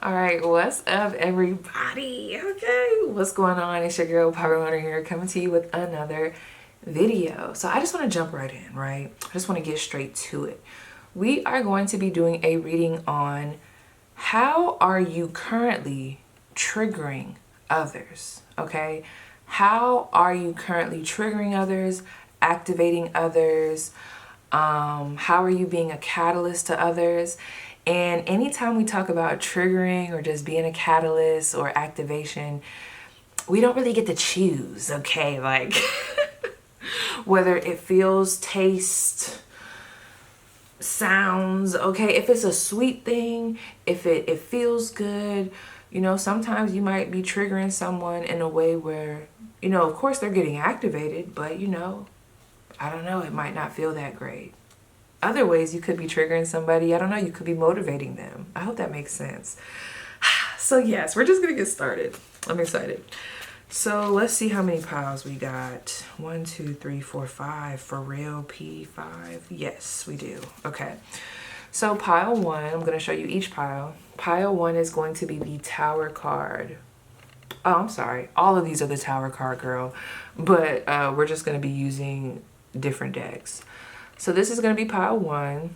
All right, what's up, everybody? Okay, what's going on? It's your girl PaigeMcClendon here, coming to you with another video. So I just want to jump right in, right? I just want to get straight to it. We are going to be doing a reading on how are you currently triggering others, okay? How are you currently triggering others, activating others? How are you being a catalyst to others? And anytime we talk about triggering or just being a catalyst or activation, we don't really get to choose, okay? Like whether it feels, tastes, sounds, okay? If it's a sweet thing, if it feels good, you know, sometimes you might be triggering someone in a way where, you know, of course they're getting activated, but you know, I don't know, it might not feel that great. Other ways you could be triggering somebody, I don't know, you could be motivating them. I hope that makes sense. So yes, we're just gonna get started. I'm excited. So let's see how many piles we got. 1, 2, 3, 4, 5. For real, P5? Yes, we do. Okay. So pile 1, I'm gonna show you each pile. Pile 1 is going to be the Tower card. Oh, I'm sorry. All of these are the Tower card, girl. But we're just gonna be using different decks. So this is going to be pile 1.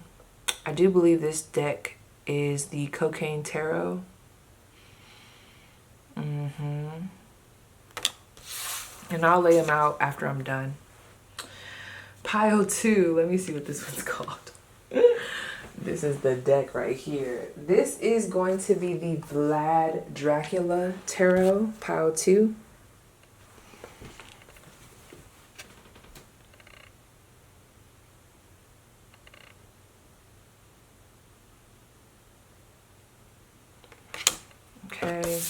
I do believe this deck is the Cocaine Tarot. And I'll lay them out after I'm done. Pile 2. Let me see what this one's called. This is the deck right here. This is going to be the Vlad Dracula Tarot, pile 2. Okay.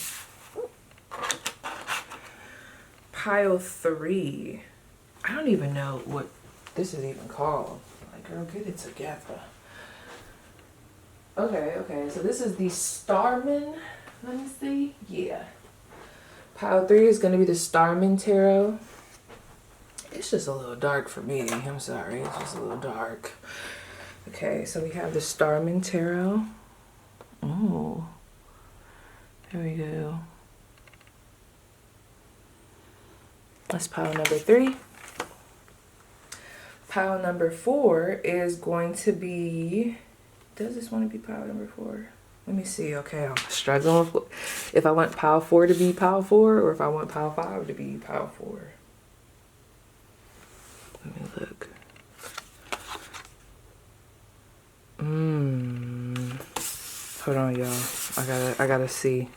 Pile 3. I don't even know what this is even called. Like, girl, get it together. Okay. So this is the Starman. Let me see. Yeah. Pile 3 is going to be the Starman Tarot. It's just a little dark for me. I'm sorry. It's just a little dark. Okay, so we have the Starman Tarot. Oh. There we go. That's pile number 3. Pile number 4 is going to be, does this want to be pile number 4? Let me see. Okay, I'm struggling with if I want pile 4 to be pile 4 or if I want pile 5 to be pile 4. Let me look. Hold on, y'all. I gotta see.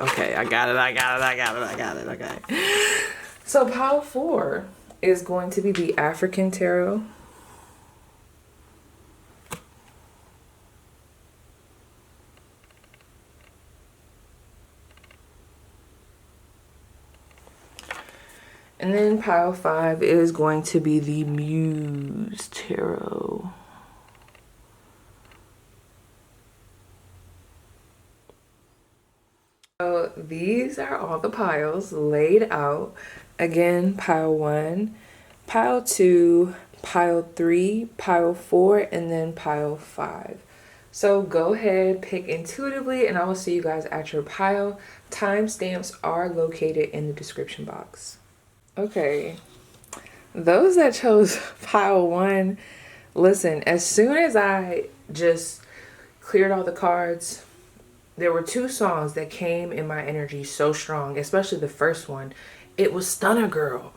Okay, I got it. Okay. So pile 4 is going to be the African Tarot. And then pile 5 is going to be the Muse Tarot. So these are all the piles laid out. Again, pile 1, pile 2, pile 3, pile 4, and then pile 5. So go ahead, pick intuitively, and I will see you guys at your pile. Timestamps are located in the description box. Okay, those that chose pile 1, listen, as soon as I just cleared all the cards, there were 2 songs that came in my energy so strong, especially the first one. It was Stunner Girl.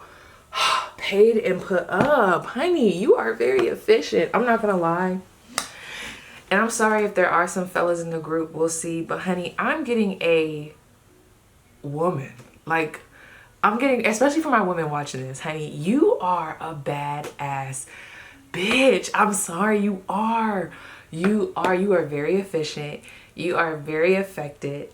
Paid and put up. Honey, you are very efficient. I'm not gonna lie. And I'm sorry if there are some fellas in the group, we'll see. But honey, I'm getting a woman. Like, I'm getting, especially for my women watching this, honey, you are a badass bitch. I'm sorry, you are. You are very efficient. You are very affected.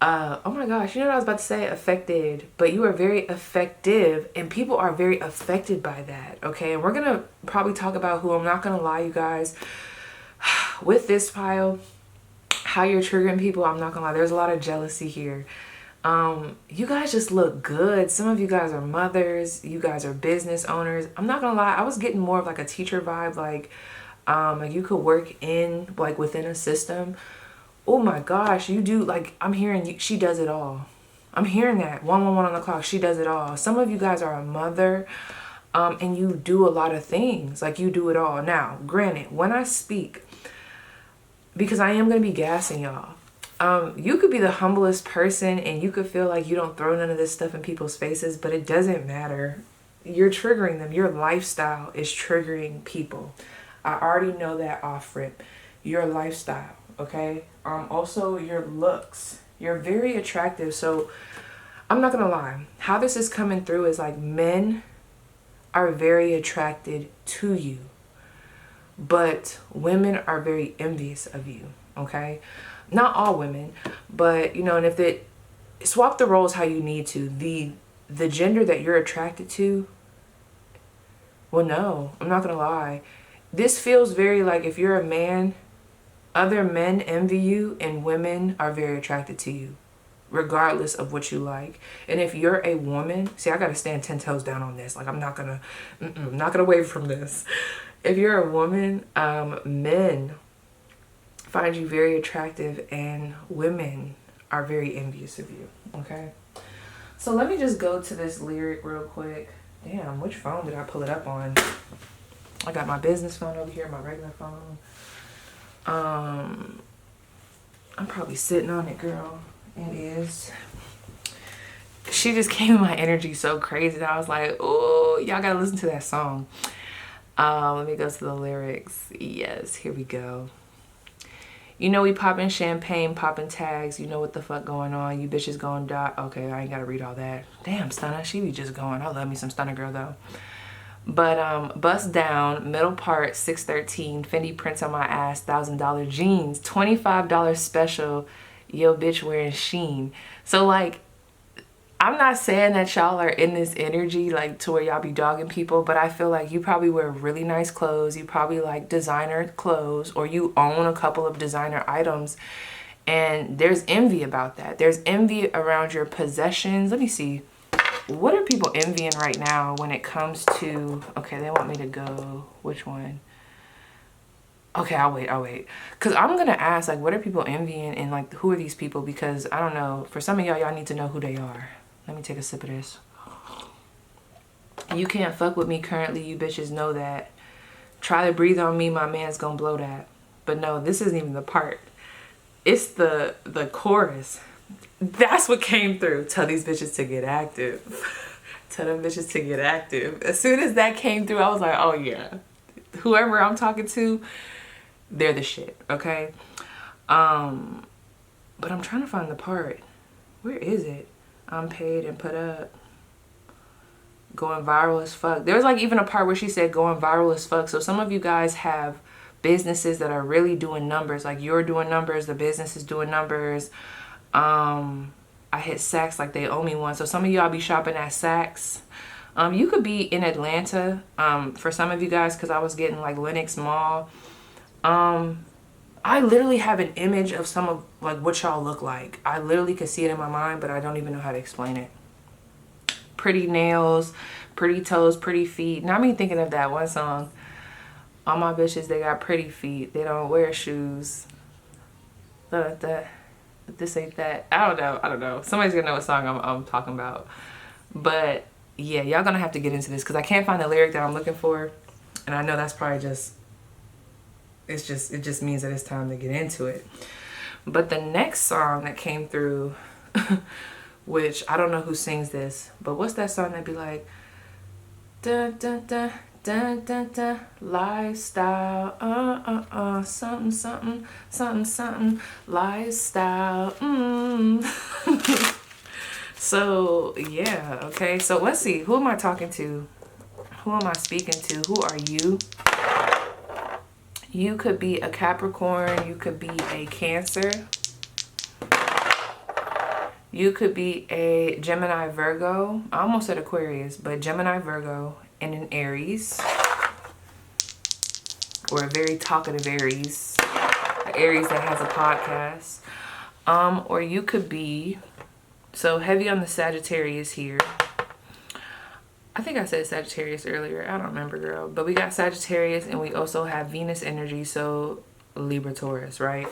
Oh my gosh, you know what I was about to say? Affected. But you are very effective, and people are very affected by that, okay? And we're going to probably talk about who. I'm not going to lie, you guys. With this pile, how you're triggering people, I'm not going to lie. There's a lot of jealousy here. You guys just look good. Some of you guys are mothers. You guys are business owners. I'm not going to lie. I was getting more of like a teacher vibe, like Like you could work in, like, within a system. Oh my gosh, you do, like, I'm hearing you, she does it all. I'm hearing that 111 on the clock. She does it all. Some of you guys are a mother, and you do a lot of things. Like, you do it all. Now, granted, when I speak, because I am going to be gassing y'all, you could be the humblest person and you could feel like you don't throw none of this stuff in people's faces, but it doesn't matter. You're triggering them. Your lifestyle is triggering people. I already know that off rip. Your lifestyle, okay? Also your looks. You're very attractive. So I'm not gonna lie. How this is coming through is like men are very attracted to you, but women are very envious of you, okay? Not all women, but you know, and if it swap the roles how you need to. The gender that you're attracted to, well, no, I'm not gonna lie. This feels very like if you're a man, other men envy you and women are very attracted to you, regardless of what you like. And if you're a woman, see, I gotta stand 10 toes down on this. Like, I'm not gonna waver from this. If you're a woman, men find you very attractive and women are very envious of you, okay? So let me just go to this lyric real quick. Damn, which phone did I pull it up on? I got my business phone over here, my regular phone. I'm probably sitting on it, girl. It is. She just came in my energy so crazy that I was like, oh, y'all gotta listen to that song. Let me go to the lyrics. Yes, here we go. You know we popping champagne, popping tags. You know what the fuck going on. You bitches going die. Okay, I ain't gotta read all that. Damn, Stunner, she be just going. I love me some Stunner girl though. But bust down, middle part, 613, Fendi prints on my ass, $1,000 jeans, $25 special, yo bitch wearing Sheen. So like, I'm not saying that y'all are in this energy like to where y'all be dogging people, but I feel like you probably wear really nice clothes. You probably like designer clothes, or you own a couple of designer items. And there's envy about that. There's envy around your possessions. Let me see. What are people envying right now when it comes to, okay, they want me to go, which one? Okay, I'll wait. Because I'm going to ask, like, what are people envying and, like, who are these people? Because, I don't know, for some of y'all need to know who they are. Let me take a sip of this. You can't fuck with me currently, you bitches know that. Try to breathe on me, my man's gonna blow that. But no, this isn't even the part. It's the chorus. That's what came through. Tell these bitches to get active. Tell them bitches to get active. As soon as that came through, I was like, oh yeah. Whoever I'm talking to, they're the shit, okay? But I'm trying to find the part. Where is it? I'm paid and put up. Going viral as fuck. There was like even a part where she said going viral as fuck. So some of you guys have businesses that are really doing numbers. Like you're doing numbers, the business is doing numbers. I hit Saks like they owe me one. So some of y'all be shopping at Saks. You could be in Atlanta. For some of you guys, because I was getting like Lenox Mall. I literally have an image of some of like what y'all look like. I literally could see it in my mind, but I don't even know how to explain it. Pretty nails, pretty toes, pretty feet. Now I mean thinking of that one song. All my bitches, they got pretty feet. They don't wear shoes. This ain't that. I don't know. Somebody's gonna know what song I'm talking about. But yeah, y'all gonna have to get into this because I can't find the lyric that I'm looking for. And I know that's probably just, it just means that it's time to get into it. But the next song that came through, which I don't know who sings this, but what's that song that be like, dun dun dun dun dun dun, lifestyle, something something something something, lifestyle. So yeah, okay. So let's see. Who am I talking to? Who am I speaking to? Who are you? You could be a Capricorn. You could be a Cancer. You could be a Gemini, Virgo. I almost said Aquarius, but Gemini, Virgo, and an Aries. Or a very talkative Aries. An Aries that has a podcast. Or you could be, so heavy on the Sagittarius here. I think I said Sagittarius earlier. I don't remember, girl. But we got Sagittarius and we also have Venus energy. So Libra, Taurus, right?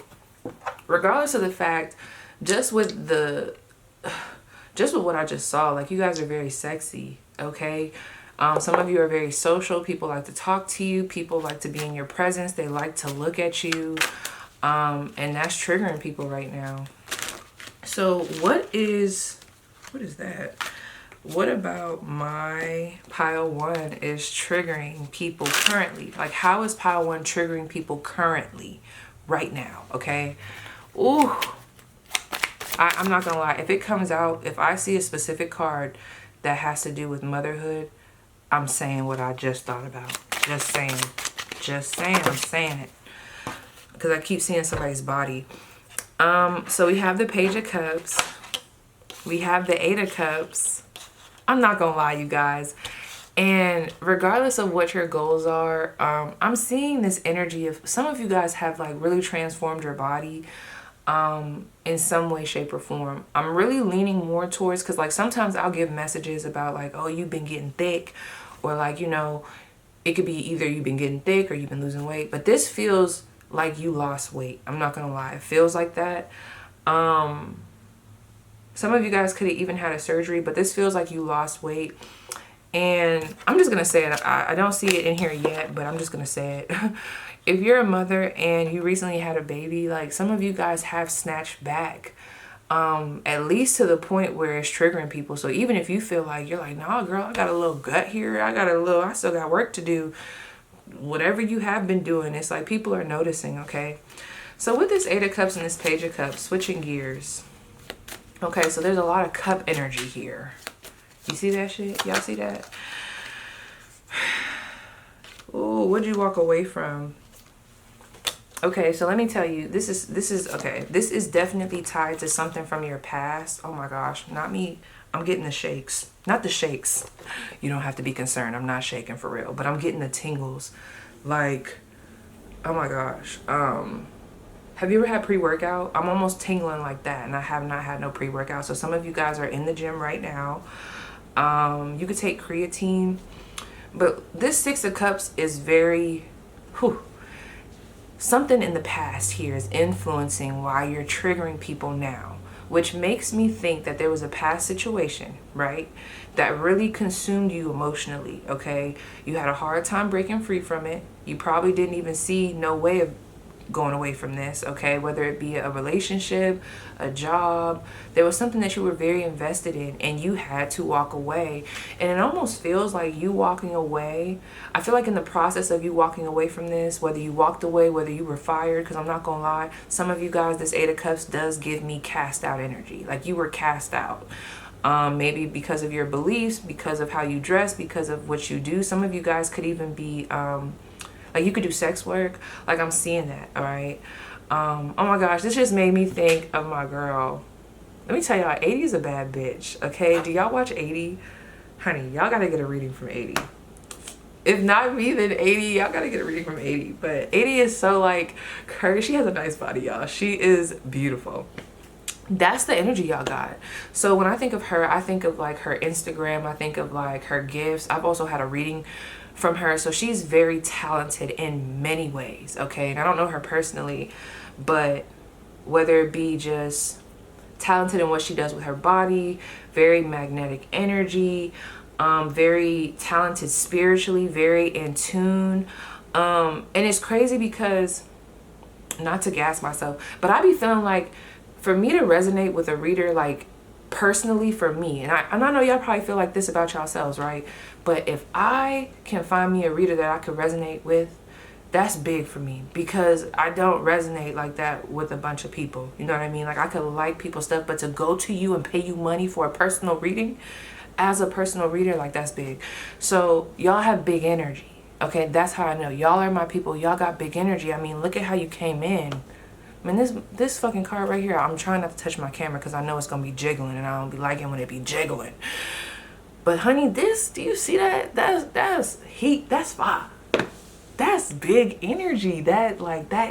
Regardless of the fact, just with what I just saw, like, you guys are very sexy, okay? Some of you are very social. People like to talk to you. People like to be in your presence. They like to look at you. And that's triggering people right now. So what is that? What about my pile 1 is triggering people currently? Like, how is pile 1 triggering people currently, right now, okay? Ooh, I'm not gonna lie. If it comes out, if I see a specific card that has to do with motherhood, I'm saying what I just thought about. Just saying, I'm saying it. Because I keep seeing somebody's body. So we have the Page of Cups. We have the 8 of Cups. I'm not gonna lie, you guys. And regardless of what your goals are, I'm seeing this energy of some of you guys have like really transformed your body in some way, shape, or form. I'm really leaning more towards, because like sometimes I'll give messages about like, oh, you've been getting thick, or like, you know, it could be either you've been getting thick or you've been losing weight. But this feels like you lost weight. I'm not gonna lie, it feels like that. Some of you guys could have even had a surgery, but this feels like you lost weight. And I'm just gonna say it. I don't see it in here yet, but I'm just gonna say it. If you're a mother and you recently had a baby, like some of you guys have snatched back, at least to the point where it's triggering people. So even if you feel like you're like, nah, girl, I got a little gut here. I still got work to do. Whatever you have been doing, it's like people are noticing, okay? So with this 8 of Cups and this Page of Cups, switching gears. Okay, so there's a lot of cup energy here. You see that shit? Y'all see that? Oh, what'd you walk away from? Okay, so let me tell you, this is okay. This is definitely tied to something from your past. Oh my gosh, not me. I'm getting the shakes. Not the shakes. You don't have to be concerned. I'm not shaking for real, but I'm getting the tingles. Like, oh my gosh. Have you ever had pre-workout? I'm almost tingling like that, and I have not had no pre-workout. So some of you guys are in the gym right now. You could take creatine, but this 6 of Cups is very, something in the past here is influencing why you're triggering people now, which makes me think that there was a past situation, right, that really consumed you emotionally, okay? You had a hard time breaking free from it. You probably didn't even see no way of going away from this, okay? Whether it be a relationship, a job, there was something that you were very invested in and you had to walk away. And it almost feels like you walking away, I feel like in the process of you walking away from this, whether you walked away, whether you were fired, because I'm not gonna lie, some of you guys, this 8 of Cups does give me cast out energy. Like you were cast out. Maybe because of your beliefs, because of how you dress, because of what you do. Some of you guys could even be like you could do sex work. Like I'm seeing that, all right? Oh my gosh, this just made me think of my girl. Let me tell y'all, 80 is a bad bitch, okay? Do y'all watch 80? Honey, y'all gotta get a reading from 80. If not me, then 80, y'all gotta get a reading from 80. But 80 is so like, she has a nice body, y'all. She is beautiful. That's the energy y'all got. So when I think of her, I think of like her Instagram. I think of like her gifts. I've also had a reading from her. So she's very talented in many ways, okay? And I don't know her personally, but whether it be just talented in what she does with her body, very magnetic energy, very talented spiritually, very in tune. And it's crazy because, not to gas myself, but I be feeling like for me to resonate with a reader, like personally for me, and I know y'all probably feel like this about yourselves, right? But if I can find me a reader that I could resonate with, that's big for me, because I don't resonate like that with a bunch of people. You know what I mean? Like I could like people's stuff, but to go to you and pay you money for a personal reading, as a personal reader, like that's big. So y'all have big energy, okay? That's how I know y'all are my people. Y'all got big energy. I mean, look at how you came in. I mean, this fucking card right here, I'm trying not to touch my camera because I know it's gonna be jiggling and I don't be liking when it be jiggling. But honey, this, do you see that? That's heat, that's fire. That's big energy. That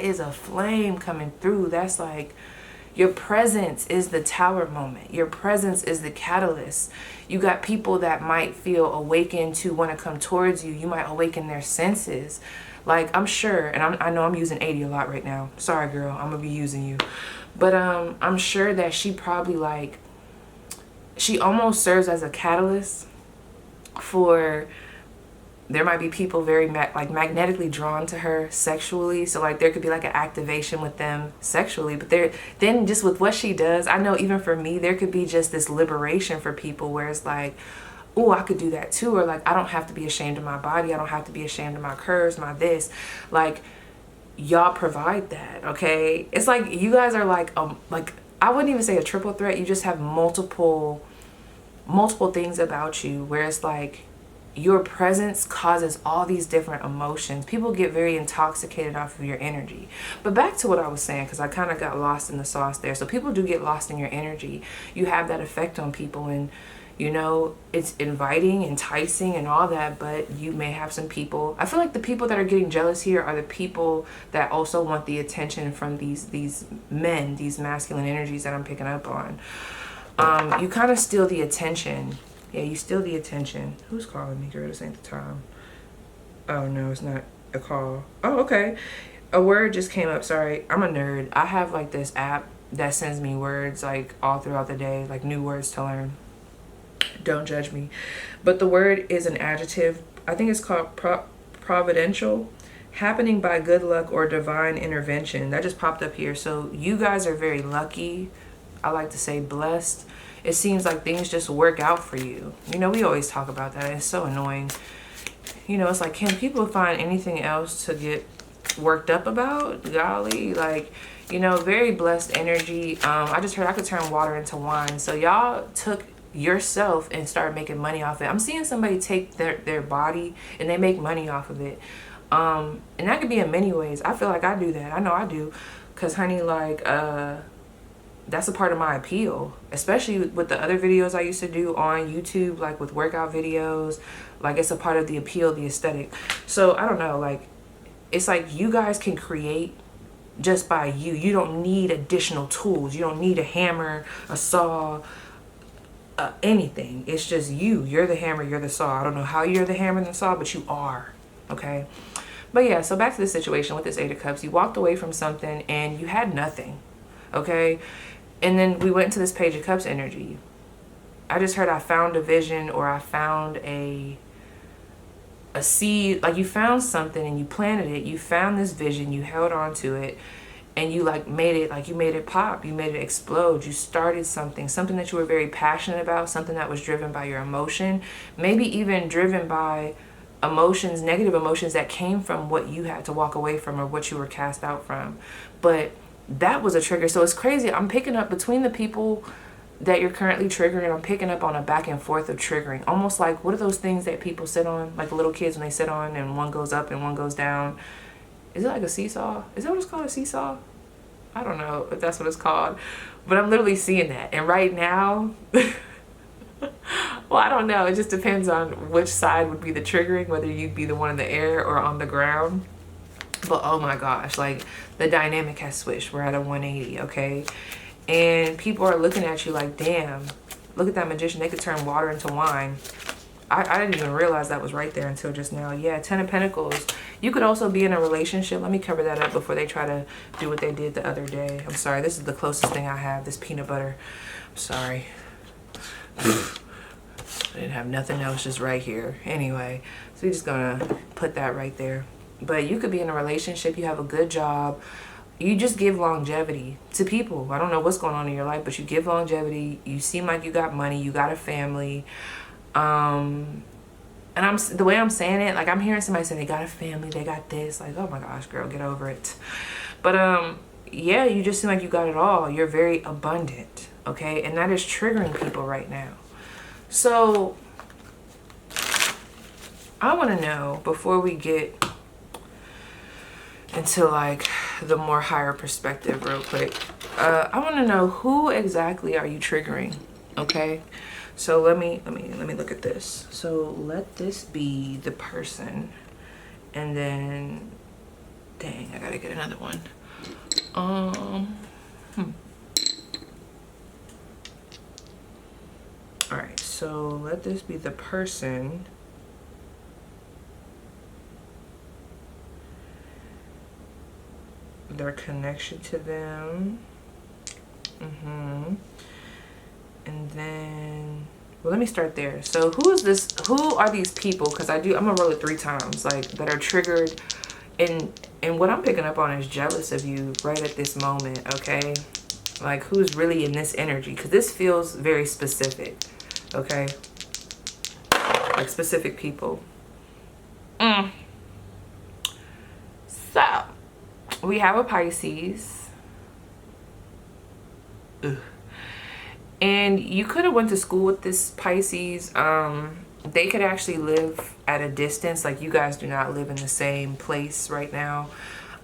is a flame coming through. That's like, Your presence is the tower moment. Your presence is the catalyst. You got people that might feel awakened to want to come towards you. You might awaken their senses. Like, I'm sure, and I know I'm using 80 a lot right now. Sorry, girl, I'm gonna be using you. But I'm sure that she probably, like, she almost serves as a catalyst for, there might be people very like magnetically drawn to her sexually. So like there could be like an activation with them sexually, but then just with what she does, I know even for me, there could be just this liberation for people where it's like, oh, I could do that too. Or like, I don't have to be ashamed of my body. I don't have to be ashamed of my curves, my this. Like, y'all provide that, okay? It's like you guys are like I wouldn't even say a triple threat. You just have multiple things about you where it's like your presence causes all these different emotions. People get very intoxicated off of your energy. But back to what I was saying, because I kind of got lost in the sauce there. So people do get lost in your energy. You have that effect on people, and you know, it's inviting, enticing, and all that, but you may have some people. I feel like the people that are getting jealous here are the people that also want the attention from these men, these masculine energies that I'm picking up on. You kind of steal the attention. Yeah, you steal the attention. Who's calling me, girl? This ain't the time. Oh, no, it's not a call. Oh, okay. A word just came up. Sorry, I'm a nerd. I have like this app that sends me words like all throughout the day, like new words to learn. Don't judge me. But the word is an adjective. I think it's called providential. Happening by good luck or divine intervention. That just popped up here. So you guys are very lucky. I like to say blessed. It seems like things just work out for you. You know, we always talk about that. It's so annoying. You know, it's like, can people find anything else to get worked up about? Golly, like, you know, very blessed energy. I just heard I could turn water into wine. So y'all took yourself and start making money off it. I'm seeing somebody take their body and they make money off of it. And that could be in many ways. I feel like I do that. I know I do. Because, honey, like, that's a part of my appeal, especially with the other videos I used to do on YouTube, like with workout videos. Like, it's a part of the appeal, the aesthetic. So I don't know, like, it's like you guys can create just by you. You don't need additional tools. You don't need a hammer, a saw, anything. It's just you. You're the hammer, you're the saw. I don't know how you're the hammer and the saw, but you are, okay? But yeah, so back to the situation with this Eight of Cups. You walked away from something and you had nothing, okay? And then we went into this Page of Cups energy. I just heard I found a vision, or I found a seed. Like, you found something and you planted it. You found this vision, you held on to it, and you like made it, like you made it pop, you made it explode. You started something that you were very passionate about, something that was driven by your emotion, maybe even driven by emotions, negative emotions that came from what you had to walk away from or what you were cast out from. But that was a trigger. So it's crazy. I'm picking up between the people that you're currently triggering, I'm picking up on a back and forth of triggering. Almost like, what are those things that people sit on? Like little kids when they sit on and one goes up and one goes down. Is it like a seesaw? Is that what it's called, a seesaw? I don't know if that's what it's called. But I'm literally seeing that. And right now, well, I don't know. It just depends on which side would be the triggering, whether you'd be the one in the air or on the ground. But oh my gosh, like the dynamic has switched. We're at a 180, okay? And people are looking at you like, damn, look at that magician. They could turn water into wine. I didn't even realize that was right there until just now. Yeah, 10 of Pentacles. You could also be in a relationship. Let me cover that up before they try to do what they did the other day. I'm sorry. This is the closest thing I have, this peanut butter. I'm sorry. I didn't have nothing else, just right here. Anyway, so we're just going to put that right there. But you could be in a relationship. You have a good job. You just give longevity to people. I don't know what's going on in your life, but you give longevity. You seem like you got money. You got a family. And the way I'm saying it, like I'm hearing somebody say they got a family, they got this, like, oh my gosh, girl, get over it. But yeah, you just seem like you got it all. You're very abundant, okay? And that is triggering people right now. So I want to know, before we get into like the more higher perspective real quick, I want to know, who exactly are you triggering, okay? So let me look at this. So let this be the person, and then, dang, I gotta get another one. So let this be the person. Their connection to them. And then, well, let me start there. So who is this? Who are these people? Because I'm gonna roll it 3 times, like, that are triggered. And what I'm picking up on is jealous of you right at this moment, okay? Like, who's really in this energy? Because this feels very specific, okay? Like, specific people. So, we have a Pisces. Ugh. And you could have went to school with this Pisces. They could actually live at a distance. Like, you guys do not live in the same place right now.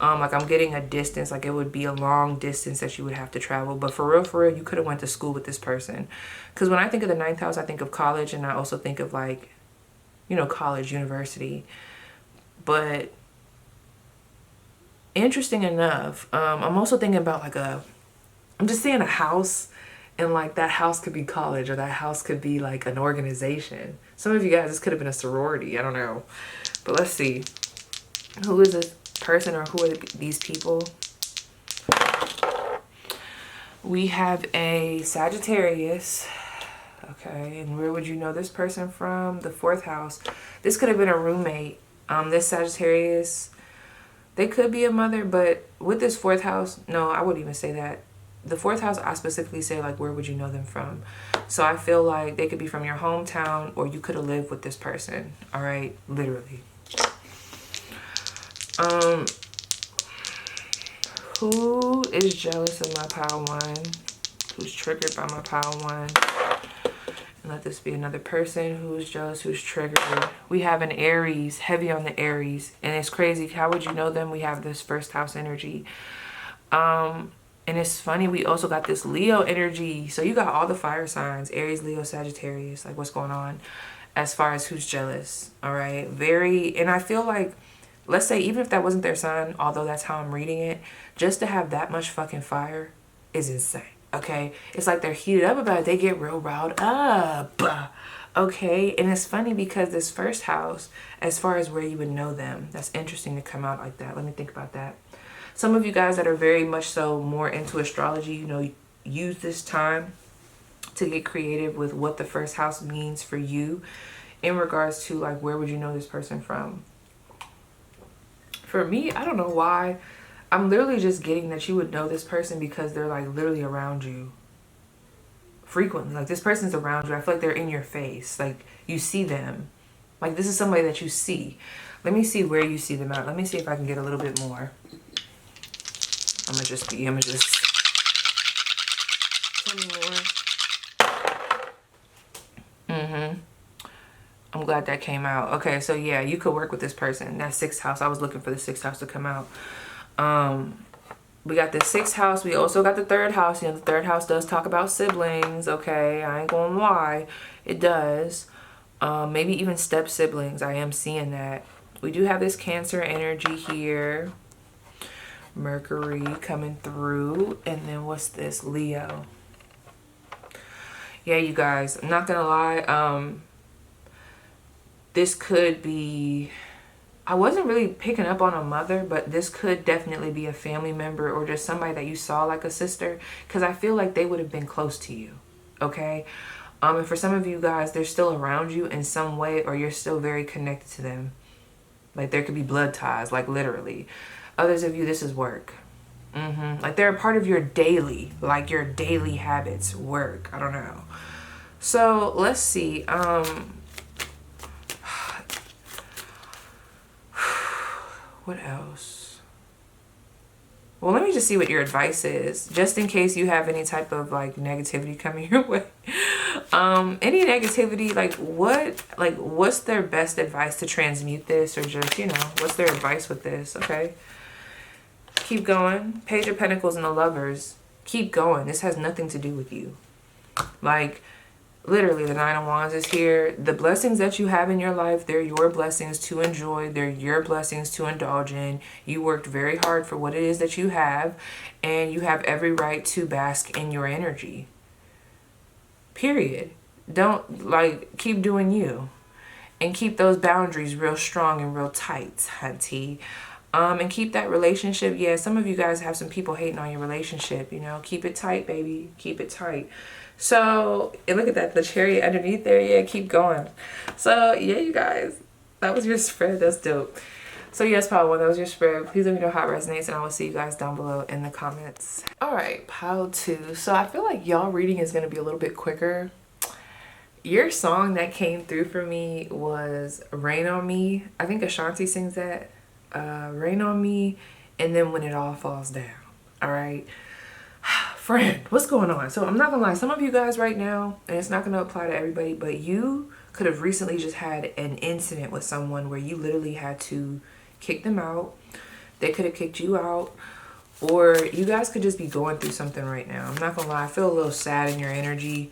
Like, I'm getting a distance. Like, it would be a long distance that you would have to travel. But for real, you could have went to school with this person. Because when I think of the 9th house, I think of college. And I also think of, like, you know, college, university. But interesting enough, I'm also thinking about, like, I'm just saying a house. And, like, that house could be college, or that house could be, like, an organization. Some of you guys, this could have been a sorority. I don't know. But let's see. Who is this person, or who are these people? We have a Sagittarius. Okay. And where would you know this person from? The 4th house. This could have been a roommate. This Sagittarius, they could be a mother. But with this 4th house, no, I wouldn't even say that. The 4th house, I specifically say, like, where would you know them from? So I feel like they could be from your hometown, or you could have lived with this person. All right, literally. Who is jealous of my pile 1? Who's triggered by my pile 1? And let this be another person who's jealous, who's triggered. We have an Aries, heavy on the Aries, and it's crazy. How would you know them? We have this 1st house energy. And it's funny, we also got this Leo energy. So you got all the fire signs, Aries, Leo, Sagittarius. Like, what's going on as far as who's jealous, all right? And I feel like, let's say, even if that wasn't their sign, although that's how I'm reading it, just to have that much fucking fire is insane, okay? It's like they're heated up about it. They get real riled up, okay? And it's funny because this 1st house, as far as where you would know them, that's interesting to come out like that. Let me think about that. Some of you guys that are very much so more into astrology, you know, use this time to get creative with what the 1st house means for you in regards to, like, where would you know this person from? For me, I don't know why. I'm literally just getting that you would know this person because they're, like, literally around you frequently. Like, this person's around you. I feel like they're in your face. Like, you see them. Like, this is somebody that you see. Let me see where you see them at. Let me see if I can get a little bit more. I'm gonna just tell me more. I'm glad that came out. Okay, so yeah, you could work with this person. That 6th house. I was looking for the 6th house to come out. We got the 6th house. We also got the 3rd house. You know, the 3rd house does talk about siblings. Okay, I ain't gonna lie, it does. Maybe even step siblings. I am seeing that. We do have this Cancer energy here. Mercury coming through. And then what's this? Leo. Yeah, you guys, I'm not gonna lie. This could be, I wasn't really picking up on a mother, but this could definitely be a family member or just somebody that you saw like a sister, because I feel like they would have been close to you. Okay. And for some of you guys, they're still around you in some way, or you're still very connected to them. Like, there could be blood ties, like, literally. Others of you, this is work. Like, they're a part of your daily, like, your daily habits, work. I don't know. So let's see. What else? Well, let me just see what your advice is, just in case you have any type of, like, negativity coming your way. Any negativity, what's their best advice to transmute this, or just, you know, what's their advice with this? Okay. Keep going. Page of Pentacles and the Lovers. Keep going. This has nothing to do with you. Like, literally, the 9 of Wands is here. The blessings that you have in your life, they're your blessings to enjoy. They're your blessings to indulge in. You worked very hard for what it is that you have, and you have every right to bask in your energy. Period. Don't, like, keep doing you. And keep those boundaries real strong and real tight, hunty. And keep that relationship. Yeah, some of you guys have some people hating on your relationship, you know. Keep it tight, baby. Keep it tight. So, and look at that, the cherry underneath there. Yeah, keep going. So, yeah, you guys, that was your spread. That's dope. So, yes, pile 1, that was your spread. Please let me know how it resonates, and I will see you guys down below in the comments. All right, pile 2. So, I feel like y'all reading is going to be a little bit quicker. Your song that came through for me was Rain on Me. I think Ashanti sings that. Rain on Me, and then When It All Falls Down. All right. Friend, what's going on? So I'm not gonna lie, some of you guys right now, and it's not gonna apply to everybody, but you could have recently just had an incident with someone where you literally had to kick them out. They could have kicked you out, or you guys could just be going through something right now. I'm not gonna lie, I feel a little sad in your energy.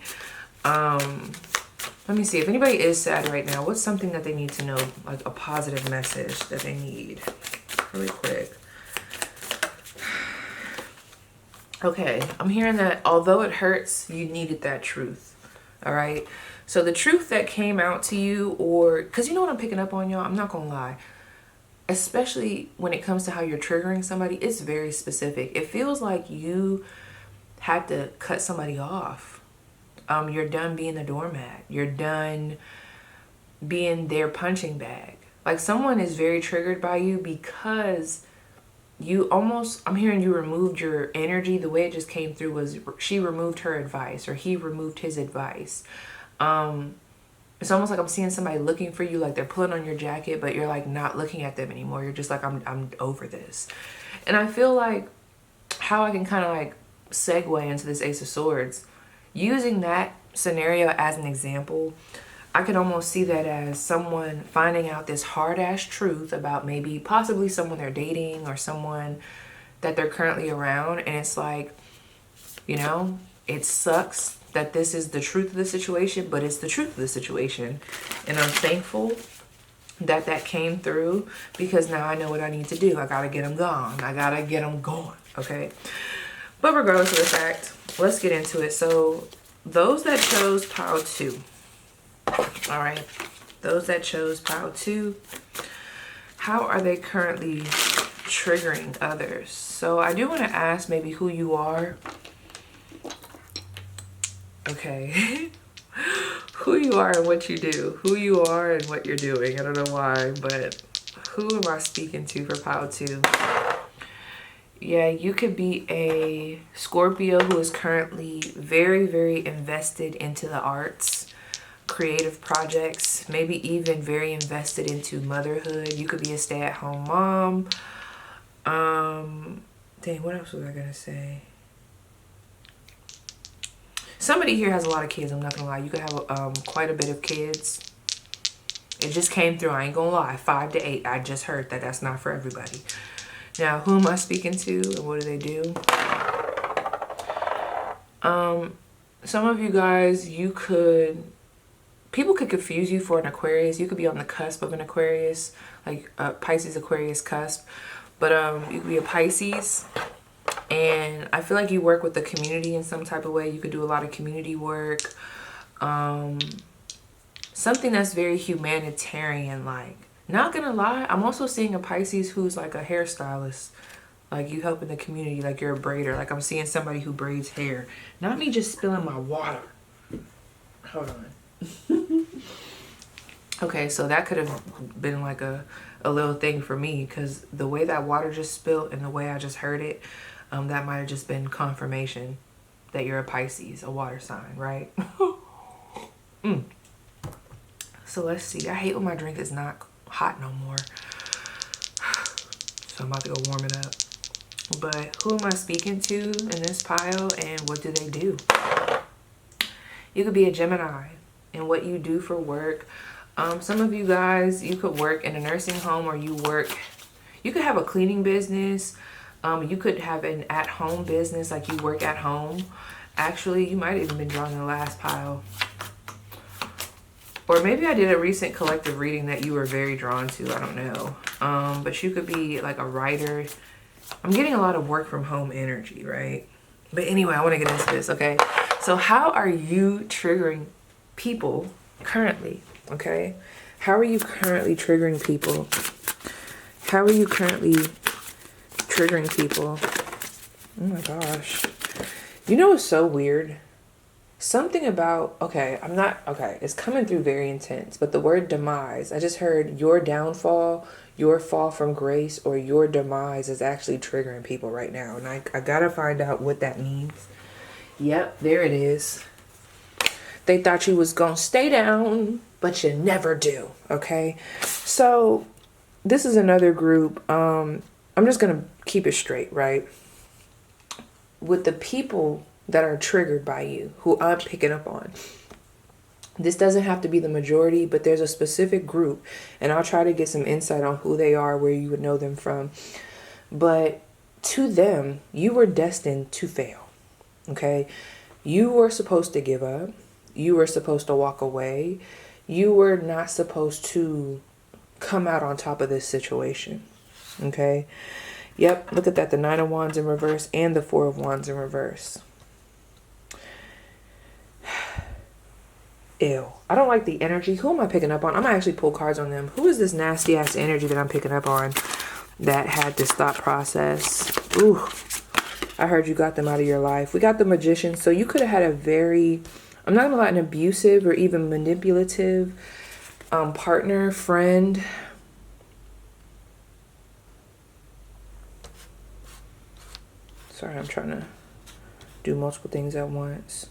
Let me see if anybody is sad right now. What's something that they need to know, like a positive message that they need? Really quick. Okay, I'm hearing that although it hurts, you needed that truth. All right. So the truth that came out to you, or because you know what I'm picking up on, y'all, I'm not gonna lie, especially when it comes to how you're triggering somebody, it's very specific. It feels like you had to cut somebody off. You're done being the doormat. You're done being their punching bag. Like someone is very triggered by you because you almost, I'm hearing you removed your energy. The way it just came through was she removed her advice, or he removed his advice. It's almost like I'm seeing somebody looking for you, like they're pulling on your jacket, but you're like not looking at them anymore. You're just like, I'm over this. And I feel like how I can kind of like segue into this Ace of Swords, using that scenario as an example, I could almost see that as someone finding out this hard-ass truth about maybe possibly someone they're dating or someone that they're currently around. And it's like, you know, it sucks that this is the truth of the situation, but it's the truth of the situation. And I'm thankful that that came through, because now I know what I need to do. I gotta get them gone. I gotta get them going, okay? But regardless of the fact, let's get into it. So those that chose pile 2, all right, those that chose pile 2, how are they currently triggering others? So I do want to ask maybe who you are. Okay. Who you are and what you do. Who you are and what you're doing. I don't know why, but who am I speaking to for pile 2? Yeah, you could be a Scorpio who is currently very, very invested into the arts, creative projects, maybe even very invested into motherhood. You could be a stay-at-home mom. Dang, what else was I gonna say? Somebody here has a lot of kids, I'm not gonna lie. You could have quite a bit of kids. It just came through, I ain't gonna lie, 5 to 8. I just heard that that's not for everybody. Now, who am I speaking to and what do they do? Some of you guys, people could confuse you for an Aquarius. You could be on the cusp of an Aquarius, like a Pisces, Aquarius cusp. But you could be a Pisces. And I feel like you work with the community in some type of way. You could do a lot of community work. Something that's very humanitarian, like. Not gonna lie, I'm also seeing a Pisces who's like a hairstylist. Like you help in the community, like you're a braider. Like I'm seeing somebody who braids hair. Not me just spilling my water. Hold on. Okay, so that could have been like a little thing for me, because the way that water just spilled and the way I just heard it, that might have just been confirmation that you're a Pisces, a water sign, right? So let's see. I hate when my drink is not hot no more. So I'm about to go warm it up. But who am I speaking to in this pile and what do they do? You could be a Gemini and what you do for work. Some of you guys, you could work in a nursing home, or you could have a cleaning business. You could have an at-home business, like you work at home. Actually, you might have even been drawn in the last pile. Or maybe I did a recent collective reading that you were very drawn to. I don't know. But you could be like a writer. I'm getting a lot of work from home energy, right? But anyway, I want to get into this, okay? So how are you triggering people currently, okay? How are you currently triggering people? How are you currently triggering people? Oh my gosh. You know what's so weird? Something about, it's coming through very intense, but the word demise, I just heard your downfall, your fall from grace, or your demise is actually triggering people right now. And I gotta find out what that means. Yep, there it is. They thought you was gonna stay down, but you never do, okay? So this is another group. I'm just gonna keep it straight, right? With the people that are triggered by you, who I'm picking up on. This doesn't have to be the majority, but there's a specific group, and I'll try to get some insight on who they are, where you would know them from. But to them, you were destined to fail, okay? You were supposed to give up. You were supposed to walk away. You were not supposed to come out on top of this situation, okay? Yep, look at that, the 9 of Wands in reverse and the 4 of Wands in reverse. Ew. I don't like the energy. Who am I picking up on? I'm going to actually pull cards on them. Who is this nasty ass energy that I'm picking up on that had this thought process? Ooh. I heard you got them out of your life. We got the Magician. So you could have had a very, I'm not going to lie, an abusive or even manipulative partner, friend. Sorry, I'm trying to do multiple things at once.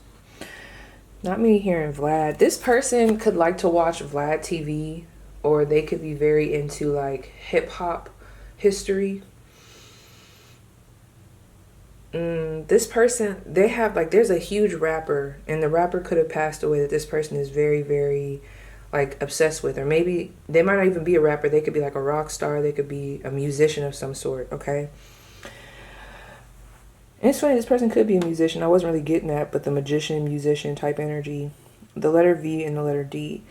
Not me hearing Vlad. This person could like to watch Vlad TV, or they could be very into like hip hop history. This person, they have like, there's a huge rapper, and the rapper could have passed away that this person is very, very like obsessed with. Or maybe they might not even be a rapper. They could be like a rock star. They could be a musician of some sort, okay? And it's funny, this person could be a musician. I wasn't really getting that, but the magician, musician type energy. The letter V and the letter D.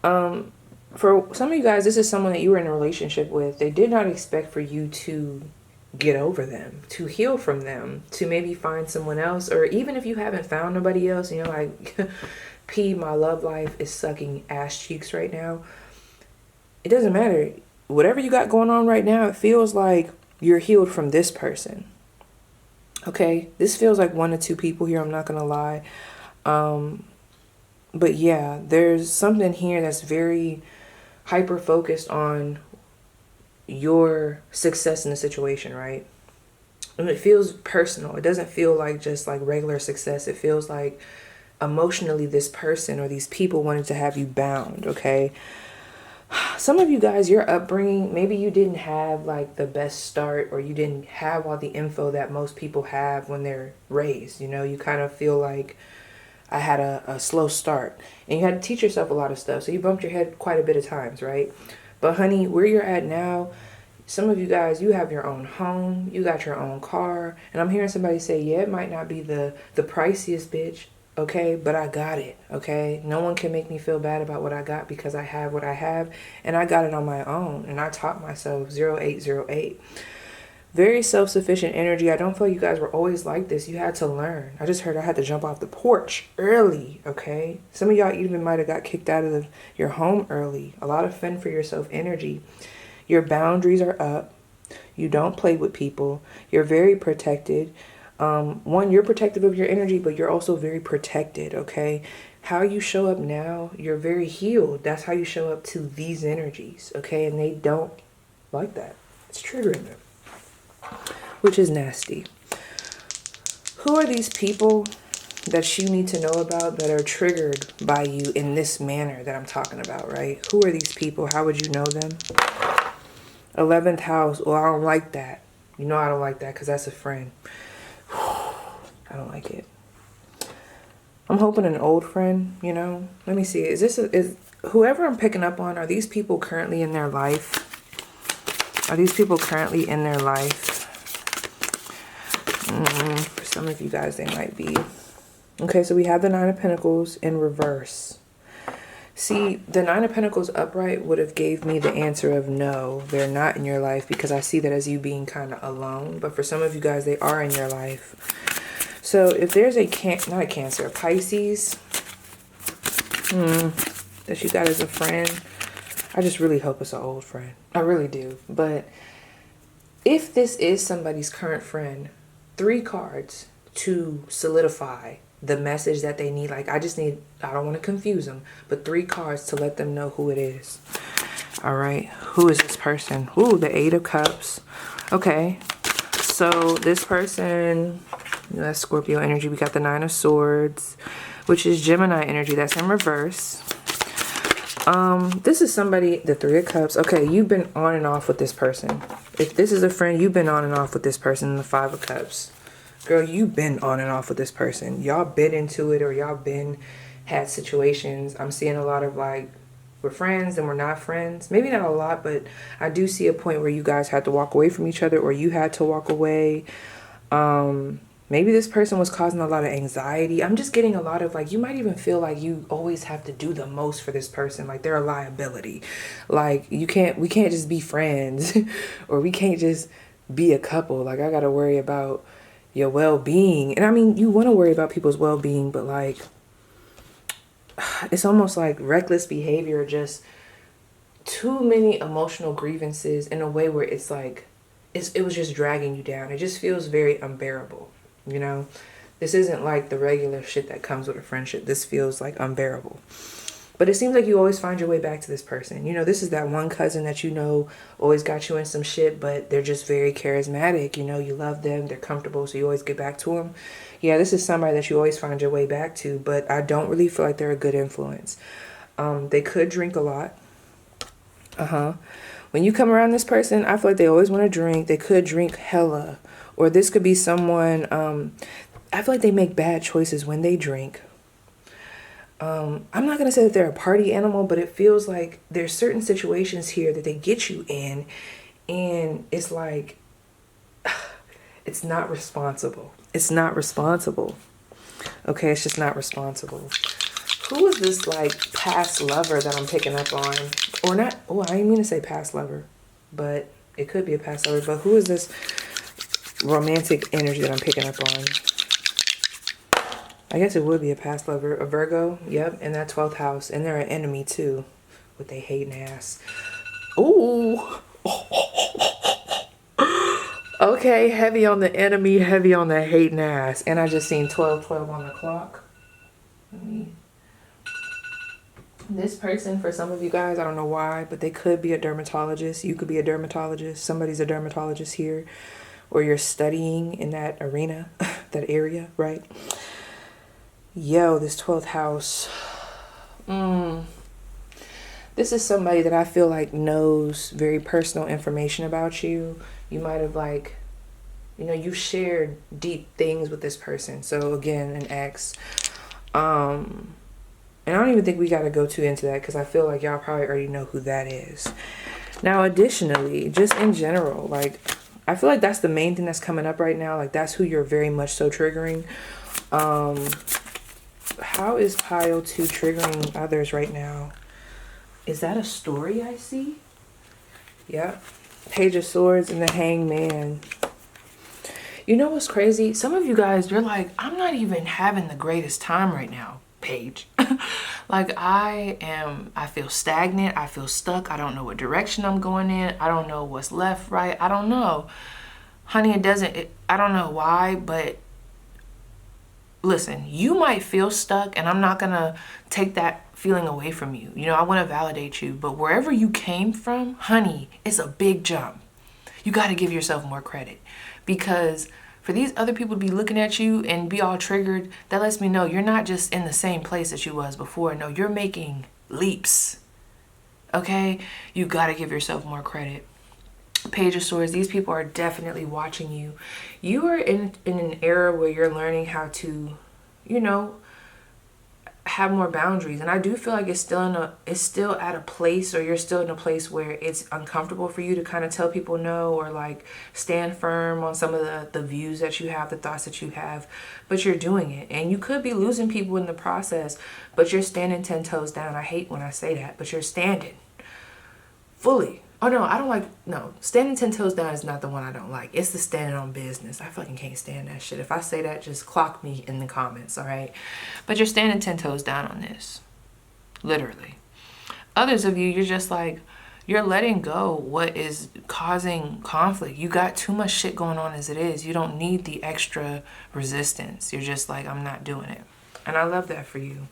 For some of you guys, this is someone that you were in a relationship with. They did not expect for you to get over them, to heal from them, to maybe find someone else. Or even if you haven't found nobody else, you know, like, P, my love life is sucking ass cheeks right now. It doesn't matter. Whatever you got going on right now, it feels like you're healed from this person. Okay, this feels like 1 to 2 people here, I'm not going to lie. But yeah, there's something here that's very hyper-focused on your success in the situation, right? And it feels personal. It doesn't feel like just like regular success. It feels like emotionally this person or these people wanted to have you bound, okay? Some of you guys, your upbringing, maybe you didn't have like the best start, or you didn't have all the info that most people have when they're raised. You know, you kind of feel like I had a slow start, and you had to teach yourself a lot of stuff. So you bumped your head quite a bit of times, right? But honey, where you're at now, some of you guys, you have your own home, you got your own car. And I'm hearing somebody say, yeah, it might not be the priciest, bitch. Okay, but I got it, okay? No one can make me feel bad about what I got, because I have what I have, and I got it on my own, and I taught myself 0808. Very self-sufficient energy. I don't feel you guys were always like this. You had to learn. I just heard I had to jump off the porch early, okay? Some of y'all even might have got kicked out of your home early. A lot of fend for yourself energy. Your boundaries are up. You don't play with people. You're very protected. One, you're protective of your energy, but you're also very protected, okay? How you show up now, you're very healed. That's how you show up to these energies, okay? And they don't like that. It's triggering them, which is nasty. Who are these people that you need to know about that are triggered by you in this manner that I'm talking about, right? Who are these people? How would you know them? 11th house. Well, I don't like that. You know I don't like that, because that's a friend. I don't like it. I'm hoping an old friend, you know. Let me see. Is whoever I'm picking up on, are these people currently in their life? Are these people currently in their life? For some of you guys, they might be. Okay, so we have the 9 of Pentacles in reverse. See, the 9 of Pentacles upright would have gave me the answer of no, they're not in your life, because I see that as you being kind of alone. But for some of you guys, they are in your life. So if there's a Pisces, that you got as a friend. I just really hope it's an old friend. I really do. But if this is somebody's current friend, 3 cards to solidify the message that they need. Like, I don't want to confuse them, but 3 cards to let them know who it is. All right. Who is this person? Ooh, the 8 of Cups. Okay. So this person, that's Scorpio energy. We got the 9 of Swords, which is Gemini energy. That's in reverse. This is somebody, the 3 of Cups. Okay, you've been on and off with this person. If this is a friend, you've been on and off with this person. The 5 of Cups. Girl, you've been on and off with this person. Y'all been into it, or y'all been had situations. I'm seeing a lot of like, we're friends and we're not friends. Maybe not a lot, but I do see a point where you guys had to walk away from each other, or you had to walk away. Maybe this person was causing a lot of anxiety. I'm just getting a lot of like, you might even feel like you always have to do the most for this person. Like they're a liability. Like we can't just be friends or we can't just be a couple. Like I got to worry about your well-being. And I mean, you want to worry about people's well-being, but like, it's almost like reckless behavior, just too many emotional grievances in a way where it's like, it was just dragging you down. It just feels very unbearable. You know, this isn't like the regular shit that comes with a friendship. This feels like unbearable. But it seems like you always find your way back to this person. You know, this is that one cousin that you know always got you in some shit, but they're just very charismatic. You know, you love them. They're comfortable, so you always get back to them. Yeah, this is somebody that you always find your way back to, but I don't really feel like they're a good influence. They could drink a lot. When you come around this person, I feel like they always want to drink. They could drink hella. Or this could be someone, I feel like they make bad choices when they drink. I'm not going to say that they're a party animal, but it feels like there's certain situations here that they get you in. And it's like, it's not responsible. It's not responsible. Okay, it's just not responsible. Who is this like past lover that I'm picking up on? Or not, oh, I didn't mean to say past lover, but it could be a past lover. But who is this romantic energy that I'm picking up on? I guess it would be a past lover. A Virgo, yep, in that 12th house. And they're an enemy too, with they hating ass. Ooh. Okay, heavy on the enemy, heavy on the hating ass. And I just seen 12:12 on the clock. This person, for some of you guys, I don't know why, but they could be a dermatologist. You could be a dermatologist. Somebody's a dermatologist here. Or you're studying in that arena, that area, right? Yo, this 12th house. This is somebody that I feel like knows very personal information about you. You might have like, you know, you shared deep things with this person. So again, an ex. And I don't even think we got to go too into that because I feel like y'all probably already know who that is. Now, additionally, just in general, like, I feel like that's the main thing that's coming up right now. Like, that's who you're very much so triggering. How is Pile 2 triggering others right now? Is that a story I see? Yep. Page of Swords and the Hangman. You know what's crazy? Some of you guys, you're like, I'm not even having the greatest time right now, Paige. Like I feel stagnant. I feel stuck. I don't know what direction I'm going in. I don't know what's left, right. I don't know. Honey, I don't know why, but listen, you might feel stuck and I'm not going to take that feeling away from you. You know, I want to validate you, but wherever you came from, honey, it's a big jump. You got to give yourself more credit because for these other people to be looking at you and be all triggered, that lets me know you're not just in the same place that you was before. No, you're making leaps. Okay? You got to give yourself more credit. Page of Swords, these people are definitely watching you. You are in an era where you're learning how to, you know, have more boundaries. And I do feel like it's still at a place, or you're still in a place where it's uncomfortable for you to kind of tell people no, or like stand firm on some of the views that you have, the thoughts that you have, but you're doing it. And you could be losing people in the process, but you're standing 10 toes down. I hate when I say that, but you're standing fully. Oh no, I don't like, no, standing 10 toes down is not the one I don't like. It's the standing on business. I fucking can't stand that shit. If I say that, just clock me in the comments, all right? But you're standing 10 toes down on this. literally. Others of you, you're just like, you're letting go what is causing conflict. You got too much shit going on as it is. You don't need the extra resistance. You're just like, I'm not doing it. And I love that for you.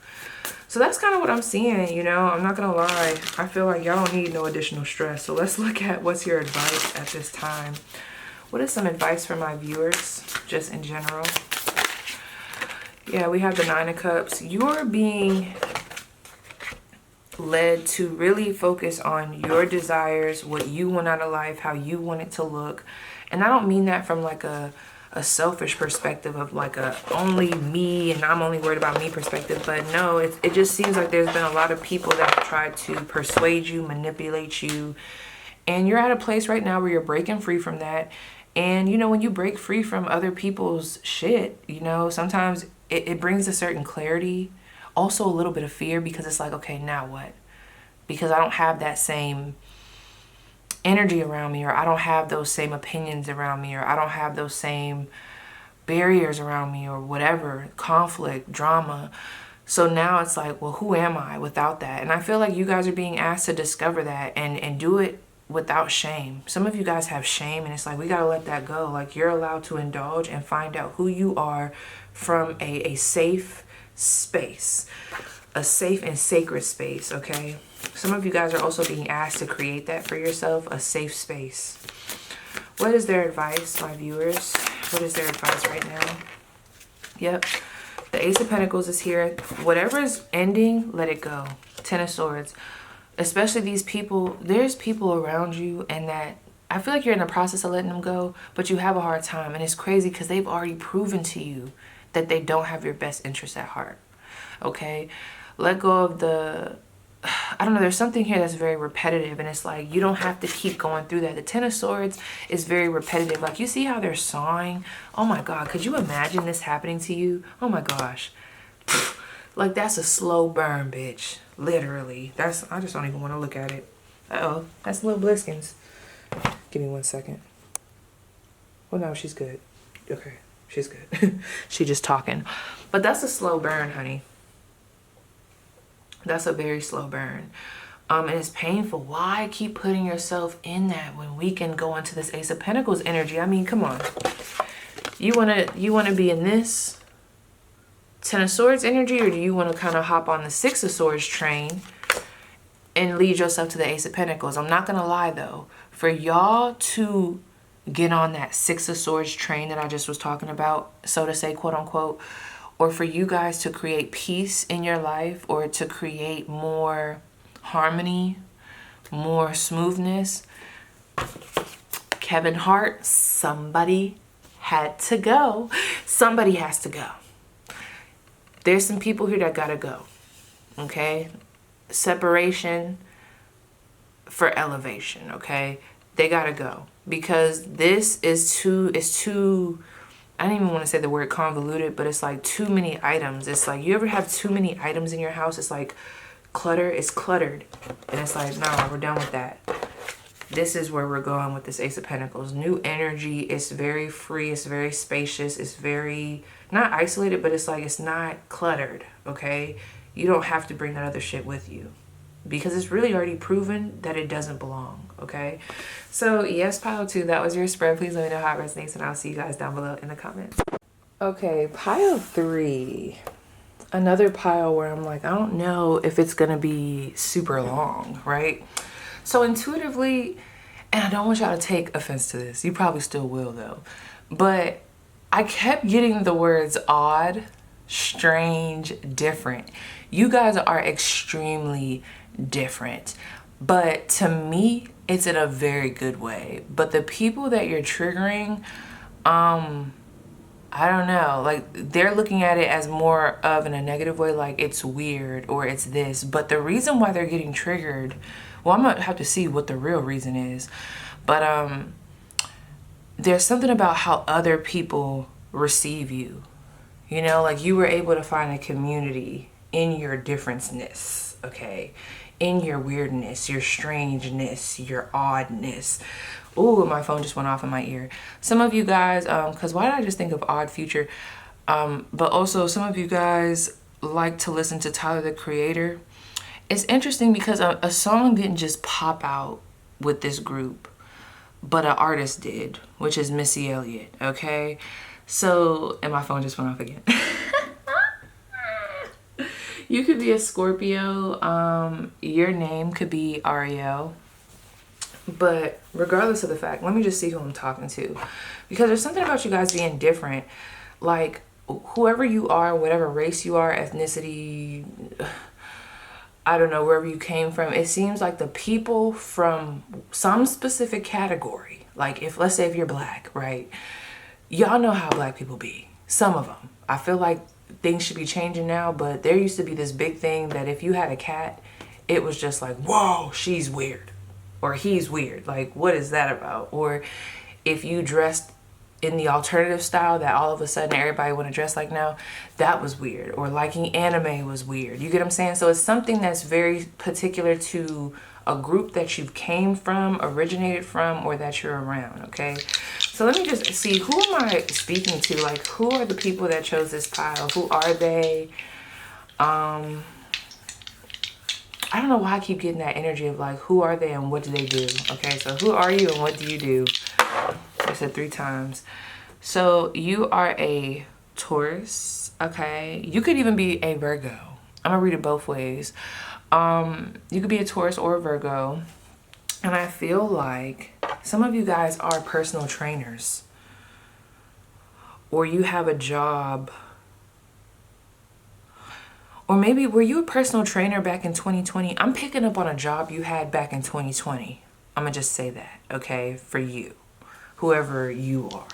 So that's kind of what I'm seeing, you know. I'm not gonna lie. I feel like y'all don't need no additional stress. So let's look at what's your advice at this time. What is some advice for my viewers, just in general? Yeah, we have the 9 of Cups. You're being led to really focus on your desires, what you want out of life, how you want it to look. And I don't mean that from like a selfish perspective of like a only me and I'm only worried about me perspective, but no, it just seems like there's been a lot of people that have tried to persuade you, manipulate you, and you're at a place right now where you're breaking free from that. And you know, when you break free from other people's shit, you know, sometimes it brings a certain clarity, also a little bit of fear, because it's like, okay, now what? Because I don't have that same energy around me, or I don't have those same opinions around me, or I don't have those same barriers around me, or whatever, conflict, drama. So now it's like, well, who am I without that? And I feel like you guys are being asked to discover that and do it without shame. Some of you guys have shame, and it's like, we got to let that go. Like, you're allowed to indulge and find out who you are from a safe space, a safe and sacred space, okay? Some of you guys are also being asked to create that for yourself, a safe space. What is their advice, my viewers? What is their advice right now? Yep. The Ace of Pentacles is here. Whatever is ending, let it go. 10 of Swords. Especially these people, there's people around you and that I feel like you're in the process of letting them go, but you have a hard time. And it's crazy because they've already proven to you that they don't have your best interest at heart. Okay? Let go of the... I don't know, there's something here that's very repetitive, and it's like you don't have to keep going through that. The 10 of Swords is very repetitive. Like, you see how they're sawing? Oh my God, could you imagine this happening to you? Oh my gosh. Like, that's a slow burn, bitch. Literally. That's, I just don't even want to look at it. Uh-oh, that's Little Bliskins. Give me 1 second. Well, no, she's good. Okay, she's good. She just talking. But that's a slow burn, honey. That's a very slow burn. And it's painful. Why keep putting yourself in that when we can go into this Ace of Pentacles energy? I mean, come on. You wanna be in this 10 of Swords energy, or do you want to kind of hop on the 6 of Swords train and lead yourself to the Ace of Pentacles? I'm not gonna lie though, for y'all to get on that 6 of Swords train that I just was talking about, so to say, quote unquote, or for you guys to create peace in your life, or to create more harmony, more smoothness, Kevin Hart, somebody had to go. Somebody has to go. There's some people here that gotta go, okay? Separation for elevation, okay? They gotta go, because this is too, I don't even want to say the word convoluted, but it's like too many items. It's like, you ever have too many items in your house? It's like clutter, it's cluttered. And it's like, no, we're done with that. This is where we're going with this Ace of Pentacles. New energy. It's very free. It's very spacious. It's very, not isolated, but it's like, it's not cluttered, okay? You don't have to bring that other shit with you, because it's really already proven that it doesn't belong, okay? So yes, pile 2, that was your spread. Please let me know how it resonates, and I'll see you guys down below in the comments. Okay, pile 3. Another pile where I'm like, I don't know if it's gonna be super long, right? So intuitively, and I don't want y'all to take offense to this, you probably still will though, but I kept getting the words odd, strange, different. You guys are extremely different, but to me, it's in a very good way. But the people that you're triggering, I don't know, like, they're looking at it as more of in a negative way, like it's weird or it's this. But the reason why they're getting triggered, well, I'm gonna have to see what the real reason is. But there's something about how other people receive you. You know, like, you were able to find a community in your differenceness, okay? In your weirdness, your strangeness, your oddness. Ooh, my phone just went off in my ear. Some of you guys, because why did I just think of Odd Future? But also some of you guys like to listen to Tyler, the Creator. It's interesting because a song didn't just pop out with this group, but an artist did, which is Missy Elliott, okay? So, and my phone just went off again. You could be a Scorpio. Your name could be Ariel. But regardless of the fact, let me just see who I'm talking to. Because there's something about you guys being different. Like, whoever you are, whatever race you are, ethnicity, I don't know, wherever you came from, it seems like the people from some specific category, like if, let's say if you're black, right? Y'all know how black people be. Some of them. I feel like things should be changing now, but there used to be this big thing that if you had a cat, it was just like, whoa, she's weird. Or he's weird. Like, what is that about? Or if you dressed in the alternative style that all of a sudden everybody want to dress like now, that was weird. Or liking anime was weird. You get what I'm saying? So it's something that's very particular to a group that you came from, originated from, or that you're around, okay? So let me just see, who am I speaking to? Like, who are the people that chose this pile? Who are they? I don't know why I keep getting that energy of like, who are they and what do they do? Okay, so who are you and what do you do? I said 3 times. So you are a Taurus, okay? You could even be a Virgo. I'm gonna read it both ways. You could be a Taurus or a Virgo. And I feel like some of you guys are personal trainers. Or you have a job. Or maybe were you a personal trainer back in 2020? I'm picking up on a job you had back in 2020. I'm gonna just say that, okay, for you, whoever you are.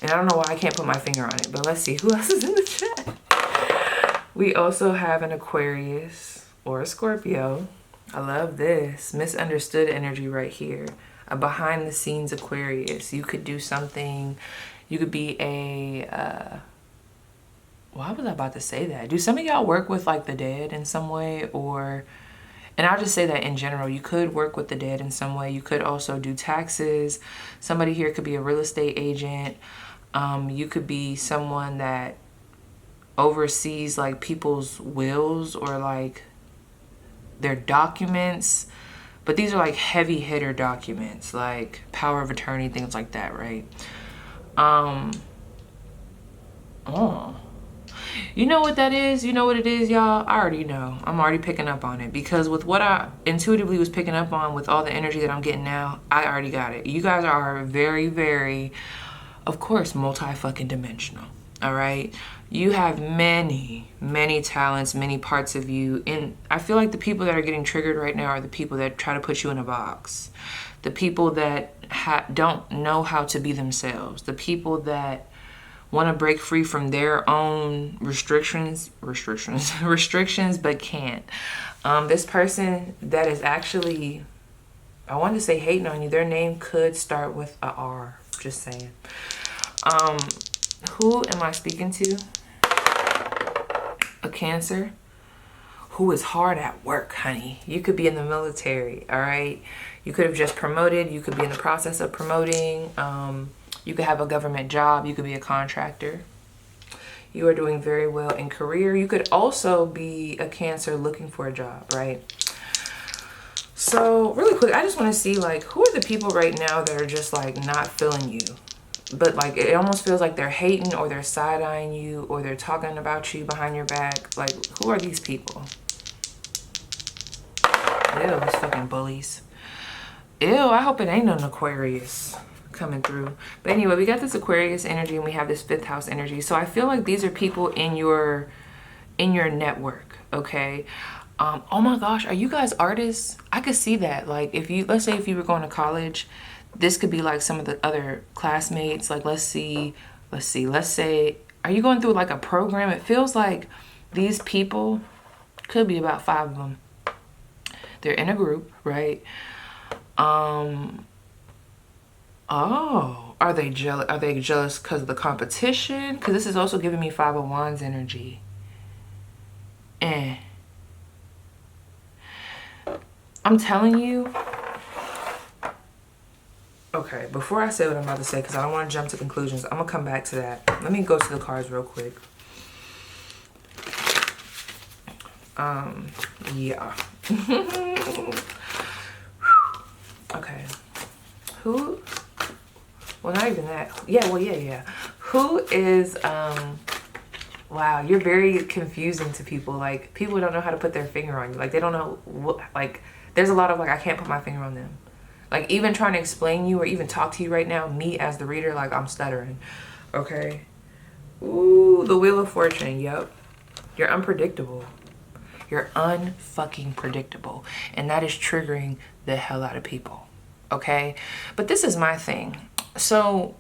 And I don't know why I can't put my finger on it, but let's see who else is in the chat. We also have an Aquarius or a Scorpio. I love this. Misunderstood energy right here. A behind the scenes Aquarius. You could do something, you could be a, why was I about to say that? Do some of y'all work with like the dead in some way? Or, and I'll just say that in general, you could work with the dead in some way. You could also do taxes. Somebody here could be a real estate agent. You could be someone that oversees like people's wills or like their documents. But these are like heavy hitter documents, like power of attorney, things like that, right? You know what that is? You know what it is, y'all? I already know. I'm already picking up on it. Because with what I intuitively was picking up on with all the energy that I'm getting now, I already got it. You guys are very, very, of course, multi-fucking-dimensional. All right? You have many, many talents, many parts of you. And I feel like the people that are getting triggered right now are the people that try to put you in a box. The people that don't know how to be themselves. The people that want to break free from their own restrictions, but can't. This person that is actually, I wanted to say hating on you, their name could start with a R, just saying. Who am I speaking to? A Cancer who is hard at work, honey. You could be in the military, all right? You could have just promoted. You could be in the process of promoting. You could have a government job. You could be a contractor. You are doing very well in career. You could also be a Cancer looking for a job, right? So really quick, I just want to see like, who are the people right now that are just like not feeling you? But like, it almost feels like they're hating or they're side-eyeing you or they're talking about you behind your back. Like, who are these people? Ew, these fucking bullies. Ew, I hope it ain't an Aquarius coming through. But anyway, we got this Aquarius energy and we have this 5th house energy. So I feel like these are people in your network, okay? Oh my gosh, are you guys artists? I could see that. Like, if you, let's say if you were going to college, this could be like some of the other classmates. Like, let's say, are you going through like a program? It feels like these people, could be about 5 of them. They're in a group, right? Oh, are they jealous? Are they jealous because of the competition? Because this is also giving me 5 of Wands energy. I'm telling you. Okay, before I say what I'm about to say, because I don't want to jump to conclusions, I'm going to come back to that. Let me go to the cards real quick. Yeah. Okay. Who? Well, not even that. Yeah, well, yeah. Who is, wow, you're very confusing to people. Like, people don't know how to put their finger on you. Like, they don't know what, like, there's a lot of, like, I can't put my finger on them. Like, even trying to explain you or even talk to you right now, me as the reader, like, I'm stuttering. Okay. Ooh, the Wheel of Fortune. Yep. You're unpredictable. You're unfucking predictable. And that is triggering the hell out of people. Okay? But this is my thing. So,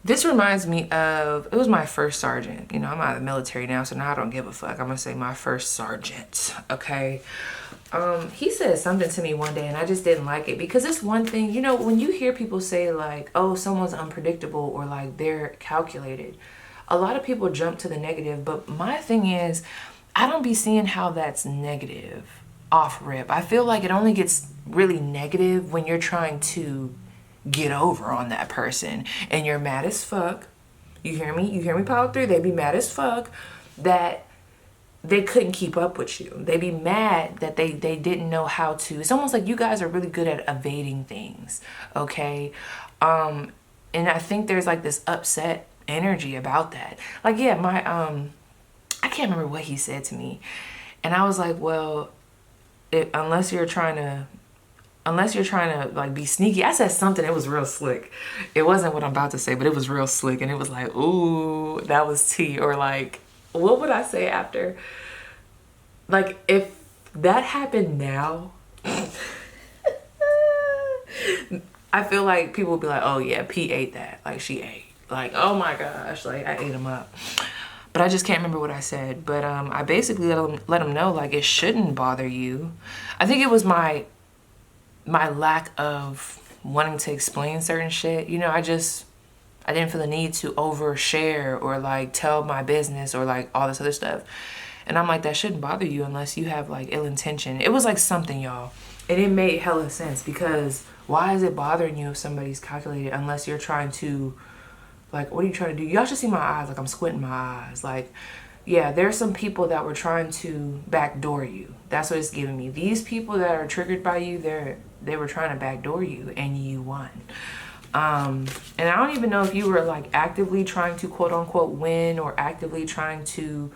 this reminds me of, it was my first sergeant. You know, I'm out of the military now, so now I don't give a fuck. I'm gonna say my first sergeant, okay? He said something to me one day and I just didn't like it, because it's one thing, you know, when you hear people say like, oh, someone's unpredictable or like they're calculated, a lot of people jump to the negative. But my thing is, I don't be seeing how that's negative off rip. I feel like it only gets really negative when you're trying to get over on that person and you're mad as fuck. You hear me? You hear me, Power 3? They be mad as fuck that they couldn't keep up with you. They be mad that they didn't know how to. It's almost like you guys are really good at evading things, okay? And I think there's like this upset energy about that. Like, yeah, my I can't remember what he said to me, and I was like, well, unless you're trying to like be sneaky. I said something, it was real slick. It wasn't what I'm about to say, but it was real slick, and it was like, ooh, that was tea. Or like, what would I say after? Like, if that happened now, I feel like people would be like, oh yeah, P ate that. Like, she ate. Like, oh my gosh, like I ate him up. But I just can't remember what I said. But I basically let him know, like, it shouldn't bother you. I think it was my lack of wanting to explain certain shit. You know, I didn't feel the need to overshare or like tell my business or like all this other stuff. And I'm like, that shouldn't bother you unless you have like ill intention. It was like something, y'all. And it made hella sense, because why is it bothering you if somebody's calculated unless you're trying to, like, what are you trying to do? Y'all should see my eyes. Like, I'm squinting my eyes. Like, yeah, there's some people that were trying to backdoor you. That's what it's giving me. These people that are triggered by you, they were trying to backdoor you, and you won. And I don't even know if you were like actively trying to quote unquote win or actively trying to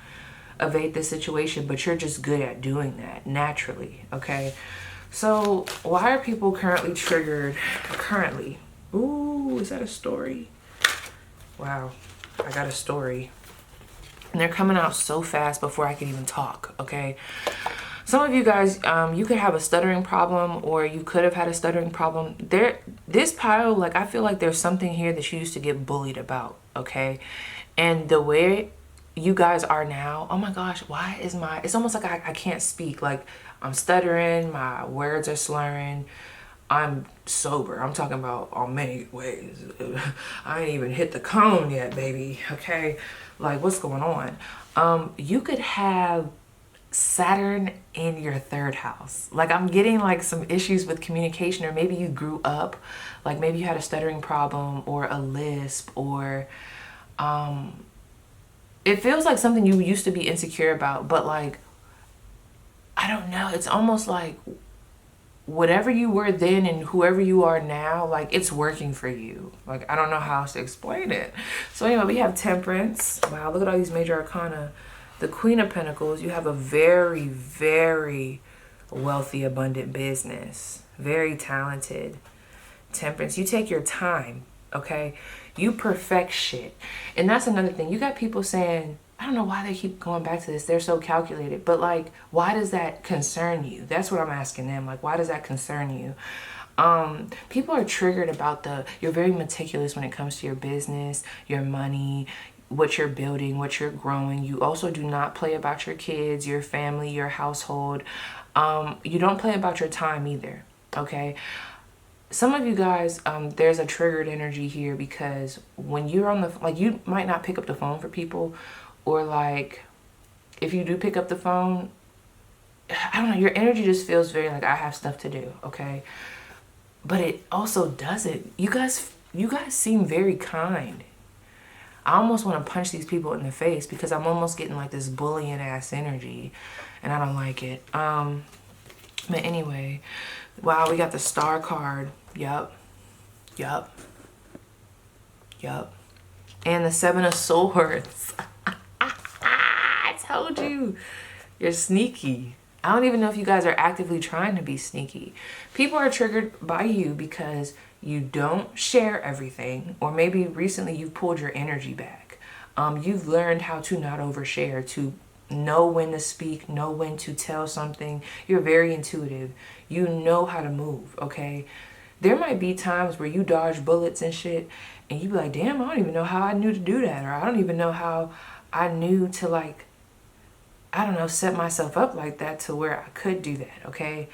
evade the situation, but you're just good at doing that naturally, okay? So why are people currently triggered? Currently. Ooh, is that a story? Wow, I got a story. And they're coming out so fast before I can even talk, okay? Some of you guys, you could have a stuttering problem, or you could have had a stuttering problem. This pile, like, I feel like there's something here that you used to get bullied about, okay? And the way you guys are now, oh my gosh, why is it's almost like I can't speak. Like, I'm stuttering, my words are slurring. I'm sober. I'm talking about all many ways. I ain't even hit the cone yet, baby, okay? Like, what's going on? You could have Saturn in your third house. Like, I'm getting like some issues with communication, or maybe you grew up, like maybe you had a stuttering problem or a lisp, or it feels like something you used to be insecure about, but like, I don't know, it's almost like whatever you were then and whoever you are now, like, it's working for you. Like, I don't know how else to explain it. So anyway, we have Temperance. Wow, look at all these major arcana. The Queen of Pentacles. You have a very, very wealthy, abundant business. Very talented. Temperance. You take your time, okay? You perfect shit. And that's another thing. You got people saying, I don't know why they keep going back to this. They're so calculated. But like, why does that concern you? That's what I'm asking them. Like, why does that concern you? People are triggered about you're very meticulous when it comes to your business, your money, what you're building, what you're growing. You also do not play about your kids, your family, your household. You don't play about your time either, okay? Some of you guys, there's a triggered energy here, because when you're on like, you might not pick up the phone for people, or like, if you do pick up the phone, I don't know, your energy just feels very like, I have stuff to do, okay? But it also doesn't. You guys seem very kind. I almost want to punch these people in the face because I'm almost getting like this bullying ass energy and I don't like it. But anyway, wow, we got the star card. Yup. And the 7 of Swords. I told you. You're sneaky. I don't even know if you guys are actively trying to be sneaky. People are triggered by you because you don't share everything, or maybe recently you pulled your energy back. You've learned how to not overshare, to know when to speak, know when to tell something. You're very intuitive. You know how to move, okay? There might be times where you dodge bullets and shit, and you be like, damn, I don't even know how I knew to do that, or I don't even know how I knew to, like, I don't know, set myself up like that to where I could do that, okay?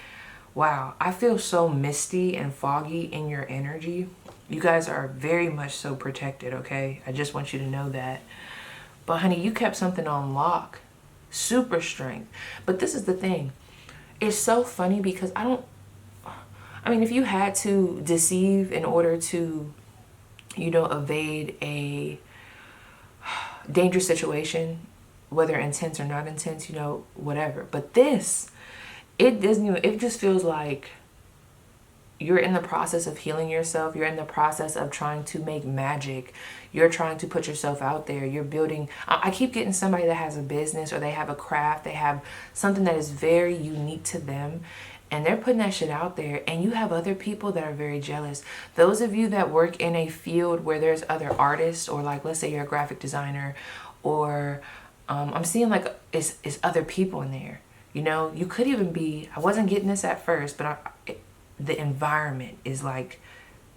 Wow, I feel so misty and foggy in your energy. You guys are very much so protected, okay? I just want you to know that. But honey, you kept something on lock. Super strength. But this is the thing. It's so funny because I mean, if you had to deceive in order to, you know, evade a dangerous situation, whether intense or not intense, you know, whatever. But this, it doesn't even, it just feels like you're in the process of healing yourself. You're in the process of trying to make magic. You're trying to put yourself out there. You're building. I keep getting somebody that has a business or they have a craft. They have something that is very unique to them. And they're putting that shit out there. And you have other people that are very jealous. Those of you that work in a field where there's other artists, or like, let's say you're a graphic designer, or I'm seeing like it's other people in there. You know, you could even be, I wasn't getting this at first, but the environment is like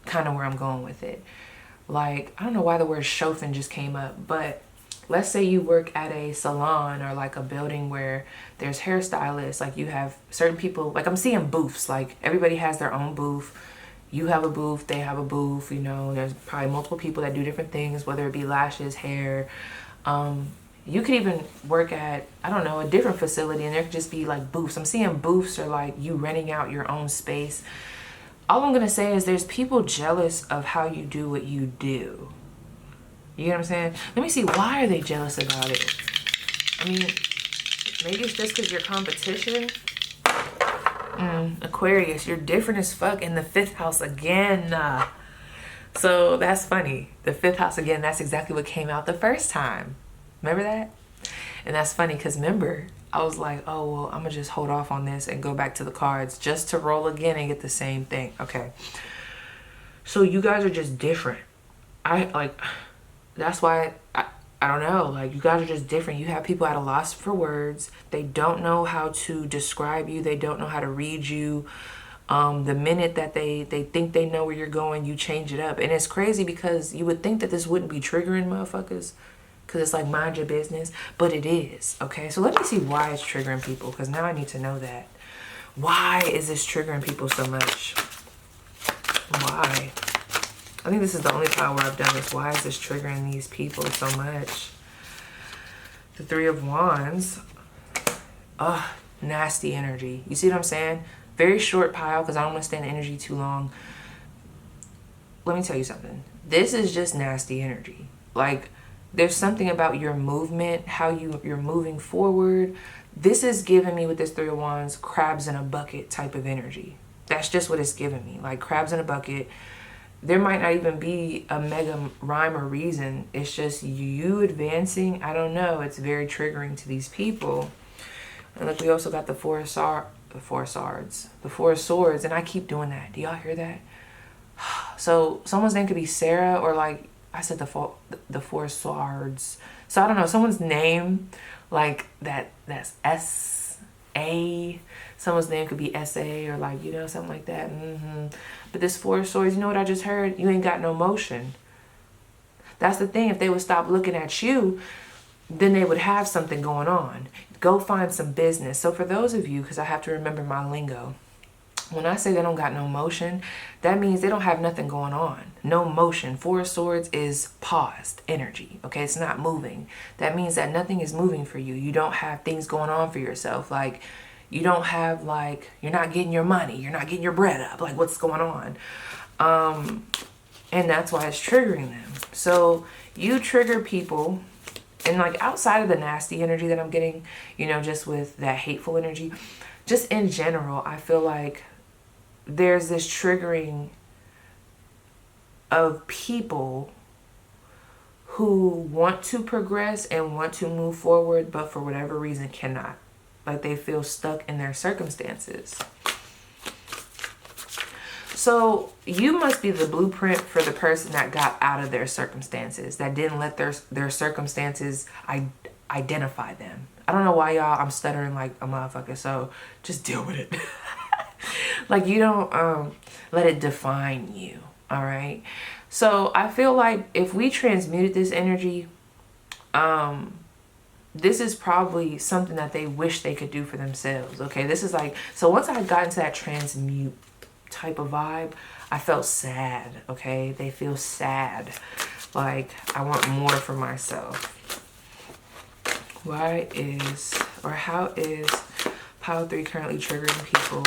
kind of where I'm going with it. Like, I don't know why the word chauffin just came up, but let's say you work at a salon or like a building where there's hairstylists. Like you have certain people, like I'm seeing booths, like everybody has their own booth. You have a booth, they have a booth, you know, there's probably multiple people that do different things, whether it be lashes, hair. You could even work at, I don't know, a different facility and there could just be like booths. I'm seeing booths or like you renting out your own space. All I'm going to say is there's people jealous of how you do what you do. You know what I'm saying? Let me see, why are they jealous about it? I mean, maybe it's just because you're competition. Aquarius, you're different as fuck in the 5th house again. So that's funny. The 5th house again, that's exactly what came out the first time. Remember that? And that's funny because remember, I was like, oh, well, I'm going to just hold off on this and go back to the cards just to roll again and get the same thing. Okay. So you guys are just different. That's why, I don't know, like you guys are just different. You have people at a loss for words. They don't know how to describe you. They don't know how to read you. The minute that they think they know where you're going, you change it up. And it's crazy because you would think that this wouldn't be triggering motherfuckers, because it's like mind your business, but it is. Okay, so let me see why it's triggering people, because now I need to know that. Why is this triggering people so much? Why? I think this is the only time where I've done this. Why is this triggering these people so much? The 3 of Wands. Ugh, nasty energy. You see what I'm saying? Very short pile because I don't want to stay in the energy too long. Let me tell you something. This is just nasty energy. Like, there's something about your movement, how you're moving forward. This is giving me, with this 3 of Wands, crabs in a bucket type of energy. That's just what it's giving me. Like crabs in a bucket. There might not even be a mega rhyme or reason. It's just you advancing. I don't know. It's very triggering to these people. And look, we also got the Four of Swords. And I keep doing that. Do y'all hear that? So someone's name could be Sarah, or like I said, the Four Swords. So I don't know, someone's name like that's S-A. Someone's name could be S-A, or like, you know, something like that. But this Four Swords, you know what I just heard? You ain't got no motion. That's the thing. If they would stop looking at you, then they would have something going on. Go find some business. So for those of you, because I have to remember my lingo, when I say they don't got no motion, that means they don't have nothing going on. No motion. Four of Swords is paused energy. Okay, it's not moving. That means that nothing is moving for you. You don't have things going on for yourself. Like, you don't have, like, you're not getting your money. You're not getting your bread up. Like, what's going on? And that's why it's triggering them. So you trigger people, and like outside of the nasty energy that I'm getting, you know, just with that hateful energy, just in general, I feel like there's this triggering of people who want to progress and want to move forward, but for whatever reason cannot. Like they feel stuck in their circumstances. So you must be the blueprint for the person that got out of their circumstances, that didn't let their circumstances identify them. I don't know why, y'all, I'm stuttering like a motherfucker, so just deal with it. Like you don't let it define you, all right? So I feel like if we transmuted this energy, this is probably something that they wish they could do for themselves, okay? This is like, so once I got into that transmute type of vibe, I felt sad, okay? They feel sad. Like, I want more for myself. Why is, or how is Pile 3 currently triggering people?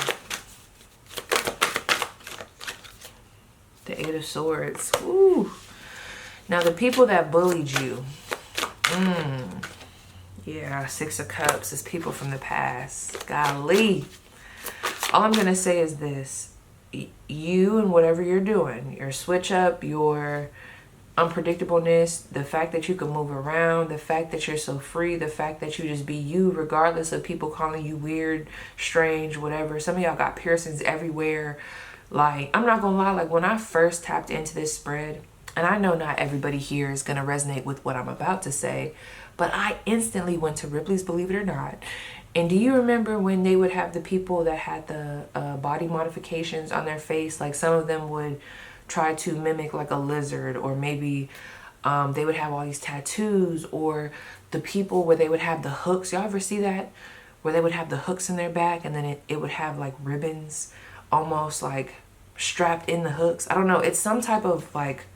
The 8 of Swords. Ooh. Now, the people that bullied you. Yeah, 6 of Cups is people from the past. Golly. All I'm going to say is this. You and whatever you're doing, your switch up, your unpredictableness, the fact that you can move around, the fact that you're so free, the fact that you just be you regardless of people calling you weird, strange, whatever. Some of y'all got piercings everywhere. Like, I'm not gonna lie, like when I first tapped into this spread, and I know not everybody here is gonna resonate with what I'm about to say, but I instantly went to Ripley's Believe It or Not. And do you remember when they would have the people that had the body modifications on their face? Like some of them would try to mimic like a lizard, or maybe they would have all these tattoos, or the people where they would have the hooks. Y'all ever see that? Where they would have the hooks in their back and then it would have like ribbons almost like strapped in the hooks. I don't know. It's some type of like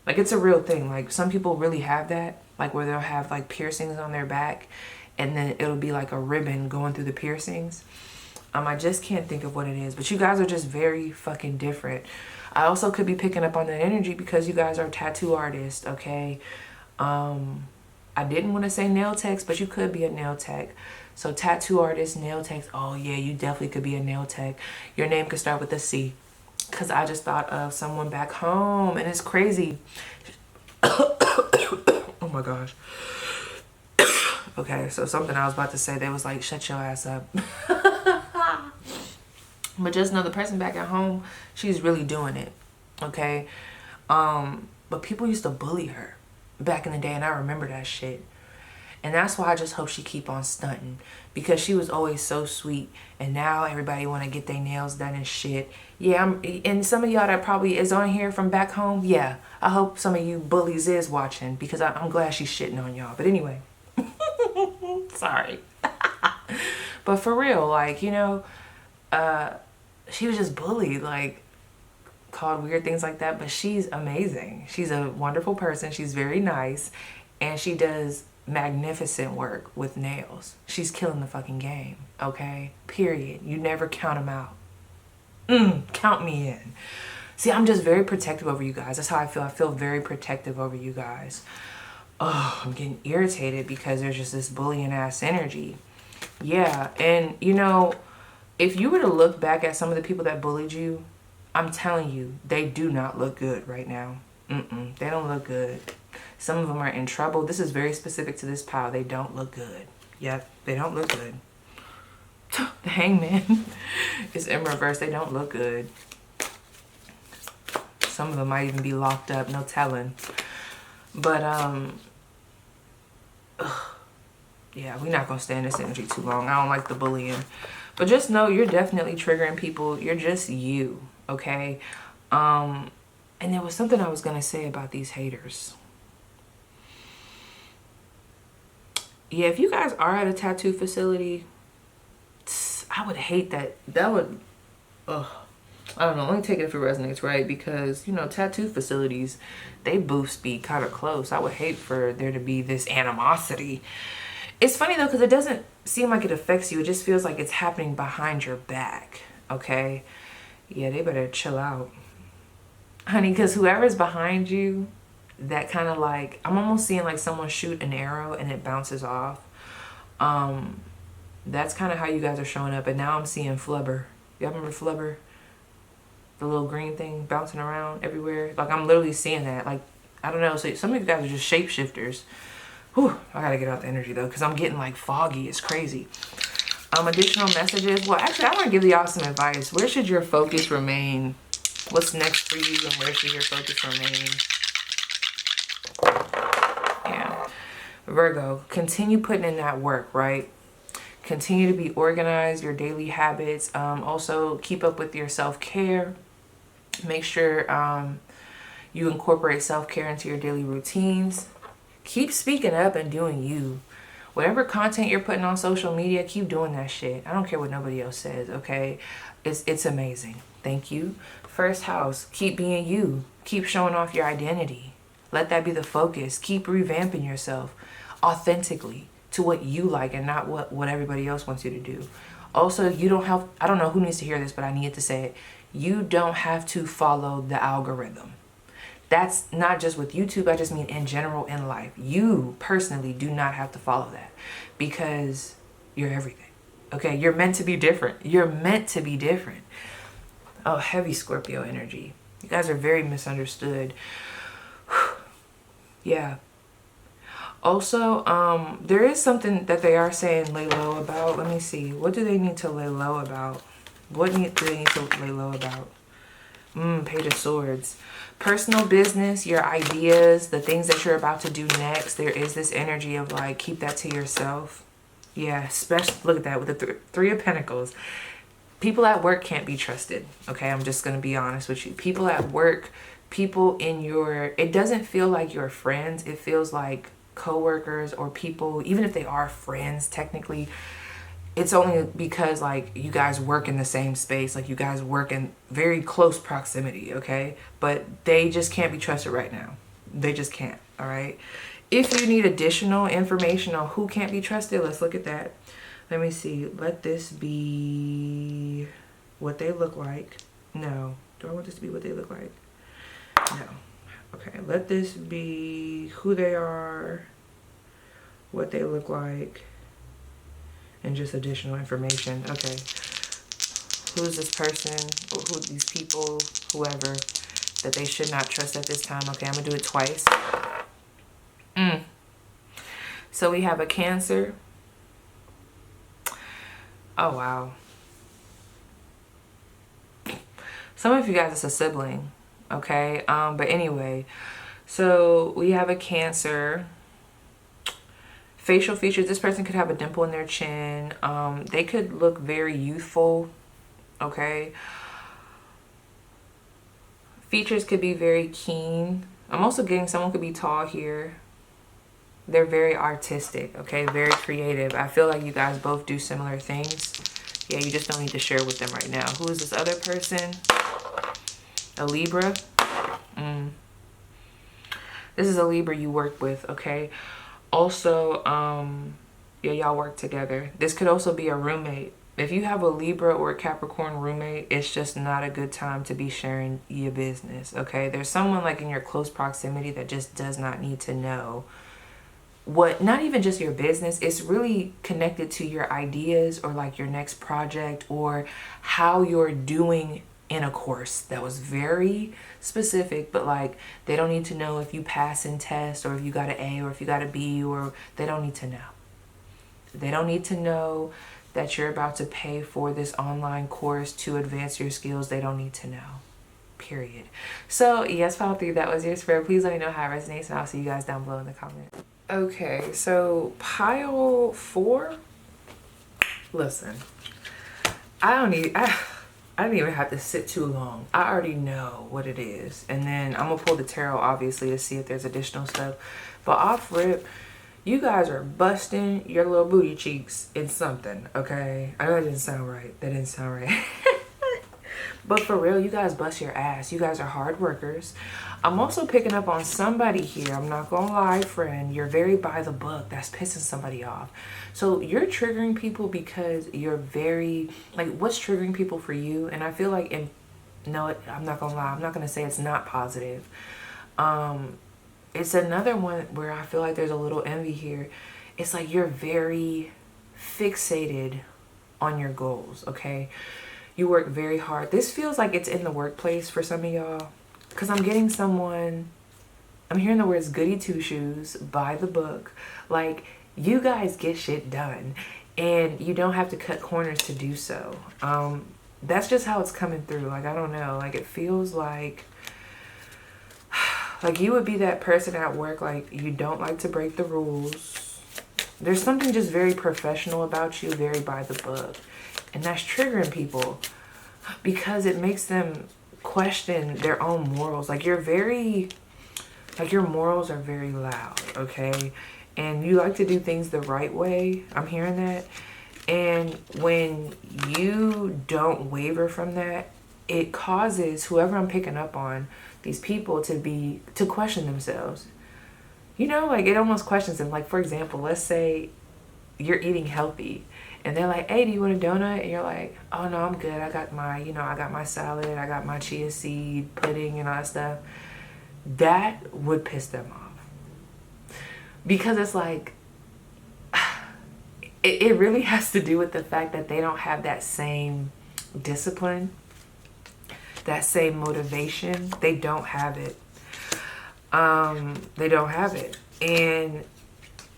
it's a real thing. Like some people really have that, like where they'll have like piercings on their back and then it'll be like a ribbon going through the piercings. I just can't think of what it is, but you guys are just very fucking different. I also could be picking up on that energy because you guys are tattoo artists, okay? I didn't want to say nail techs, but you could be a nail tech. So tattoo artist, nail techs. Oh yeah, you definitely could be a nail tech. Your name could start with a C. Because I just thought of someone back home, and it's crazy. Oh my gosh. Okay, so something I was about to say, they was like, shut your ass up. But just know the person back at home, she's really doing it, okay? But people used to bully her back in the day, and I remember that shit. And that's why I just hope she keep on stunting, because she was always so sweet, and now everybody want to get their nails done and shit. Yeah, and some of y'all that probably is on here from back home, yeah, I hope some of you bullies is watching, because I'm glad she's shitting on y'all. But anyway, sorry. But for real, like, you know, she was just bullied, like called weird things like that, but she's amazing. She's a wonderful person. She's very nice, and she does magnificent work with nails. She's killing the fucking game, okay? Period. You never count them out. Count me in. See, I'm just very protective over you guys. That's how I feel. I feel very protective over you guys. Oh, I'm getting irritated because there's just this bullying ass energy. Yeah, and you know, if you were to look back at some of the people that bullied you, I'm telling you, they do not look good right now. They don't look good. Some of them are in trouble. This is very specific to this pile. They don't look good. Yep, they don't look good. The Hangman is in reverse. They don't look good. Some of them might even be locked up. No telling. But, yeah, we're not going to stay in this energy too long. I don't like the bullying. But just know you're definitely triggering people. You're just you, okay? And there was something I was going to say about these haters. Yeah, if you guys are at a tattoo facility, I would hate that. That would, I don't know. Let me take it if it resonates, right? Because, you know, tattoo facilities, they booths be kind of close. I would hate for there to be this animosity. It's funny, though, because it doesn't seem like it affects you. It just feels like it's happening behind your back, okay? Yeah, they better chill out. Honey, because whoever's behind you, that kind of like, I'm almost seeing like someone shoot an arrow and it bounces off. That's kind of how you guys are showing up. And now I'm seeing flubber. Y'all remember flubber? The little green thing bouncing around everywhere. Like, I'm literally seeing that. Like, I don't know. So some of you guys are just shapeshifters. Whew, I gotta get out the energy though, because I'm getting like foggy. It's crazy. Additional messages. Well, actually, I want to give y'all some advice. Where should your focus remain? What's next for you, and where should your focus remain? Yeah. Virgo, continue putting in that work, right? Continue to be organized, your daily habits. Also, keep up with your self-care. Make sure you incorporate self-care into your daily routines. Keep speaking up and doing you. Whatever content you're putting on social media, keep doing that shit. I don't care what nobody else says, okay? It's amazing. Thank you. First house, keep being you. Keep showing off your identity. Let that be the focus. Keep revamping yourself authentically to what you like and not what everybody else wants you to do. Also, you don't have, I don't know who needs to hear this, but I need to say it. You don't have to follow the algorithm. That's not just with YouTube. I just mean in general in life. You personally do not have to follow that because you're everything. Okay, you're meant to be different. You're meant to be different. Oh, heavy Scorpio energy. You guys are very misunderstood. Yeah. Also, there is something that they are saying lay low about. Let me see. What do they need to lay low about? What do they need to lay low about? Page of Swords. Personal business, your ideas, the things that you're about to do next. There is this energy of like, keep that to yourself. Yeah, especially, look at that with the Three of Pentacles. People at work can't be trusted. Okay, I'm just going to be honest with you. People at work, people in your, it doesn't feel like your friends. It feels like co-workers or people, even if they are friends technically, it's only because like you guys work in the same space, like you guys work in very close proximity, okay? But they just can't be trusted right now. They just can't, all right? If you need additional information on who can't be trusted, let's look at that. Let me see. Let this be what they look like. No. Do I want this to be what they look like? No. Okay, let this be who they are, what they look like, and just additional information. Okay, who's this person, or who these people, whoever, that they should not trust at this time. Okay, I'm gonna do it twice. So we have a Cancer. Oh, wow. Some of you guys, it's a sibling. Okay, but anyway, so we have a Cancer. Facial features, this person could have a dimple in their chin. They could look very youthful. Okay, features could be very keen. I'm also getting someone could be tall here. They're very artistic. Okay, very creative. I feel like you guys both do similar things. Yeah, you just don't need to share with them right now. Who is this other person? A Libra. This is a Libra you work with, okay? Also, yeah, y'all work together. This could also be a roommate. If you have a Libra or a Capricorn roommate, it's just not a good time to be sharing your business, okay? There's someone like in your close proximity that just does not need to know what, not even just your business, it's really connected to your ideas or like your next project or how you're doing in a course that was very specific, but like they don't need to know if you pass in test or if you got an A or if you got a B, or they don't need to know. They don't need to know that you're about to pay for this online course to advance your skills. They don't need to know, period. So yes, Pile 3, that was your spread. Please let me know how it resonates and I'll see you guys down below in the comments. Okay, so Pile 4, listen, I didn't even have to sit too long. I already know what it is. And then I'm gonna pull the tarot obviously to see if there's additional stuff. But off rip, you guys are busting your little booty cheeks in something, okay? I know that didn't sound right. That didn't sound right. But for real, you guys bust your ass. You guys are hard workers. I'm also picking up on somebody here. I'm not gonna lie, friend. You're very by the book. That's pissing somebody off. So you're triggering people because you're very, like, what's triggering people for you? And I feel like, no, I'm not gonna lie. I'm not gonna say it's not positive. it's another one where I feel like there's a little envy here. It's like you're very fixated on your goals, okay? You work very hard. This feels like it's in the workplace for some of y'all, because I'm getting someone, I'm hearing the words goody two shoes, by the book. Like, you guys get shit done and you don't have to cut corners to do so. That's just how it's coming through. Like, I don't know, like it feels like you would be that person at work, like you don't like to break the rules. There's something just very professional about you, very by the book. And that's triggering people because it makes them question their own morals. Like you're very, like your morals are very loud, okay? And you like to do things the right way. I'm hearing that. And when you don't waver from that, it causes whoever I'm picking up on, these people to question themselves. You know, like it almost questions them. Like, for example, let's say you're eating healthy and they're like, hey, do you want a donut? And you're like, oh no, I'm good. I got my, you know, I got my salad, I got my chia seed pudding and all that stuff. That would piss them off. Because it's like, it really has to do with the fact that they don't have that same discipline, that same motivation. They don't have it. They don't have it. And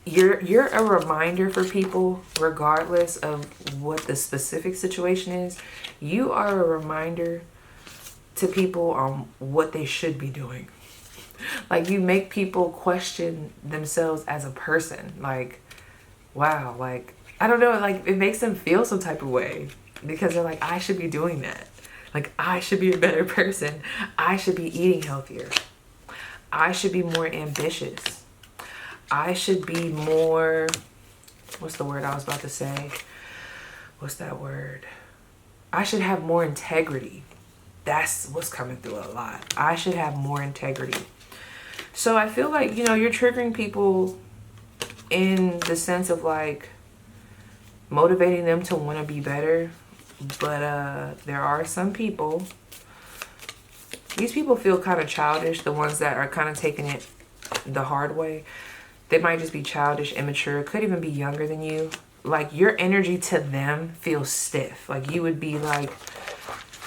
you're a reminder for people, regardless of what the specific situation is. You are a reminder to people on what they should be doing. Like, you make people question themselves as a person. Like, wow, like, I don't know, like, it makes them feel some type of way because they're like, I should be doing that. Like, I should be a better person. I should be eating healthier. I should be more ambitious. I should be more, what's the word I was about to say? What's that word? I should have more integrity. That's what's coming through a lot. I should have more integrity. So I feel like, you know, you're triggering people in the sense of like motivating them to want to be better. But there are some people, these people feel kind of childish, the ones that are kind of taking it the hard way. They might just be childish, immature, could even be younger than you. Like, your energy to them feels stiff. Like, you would be like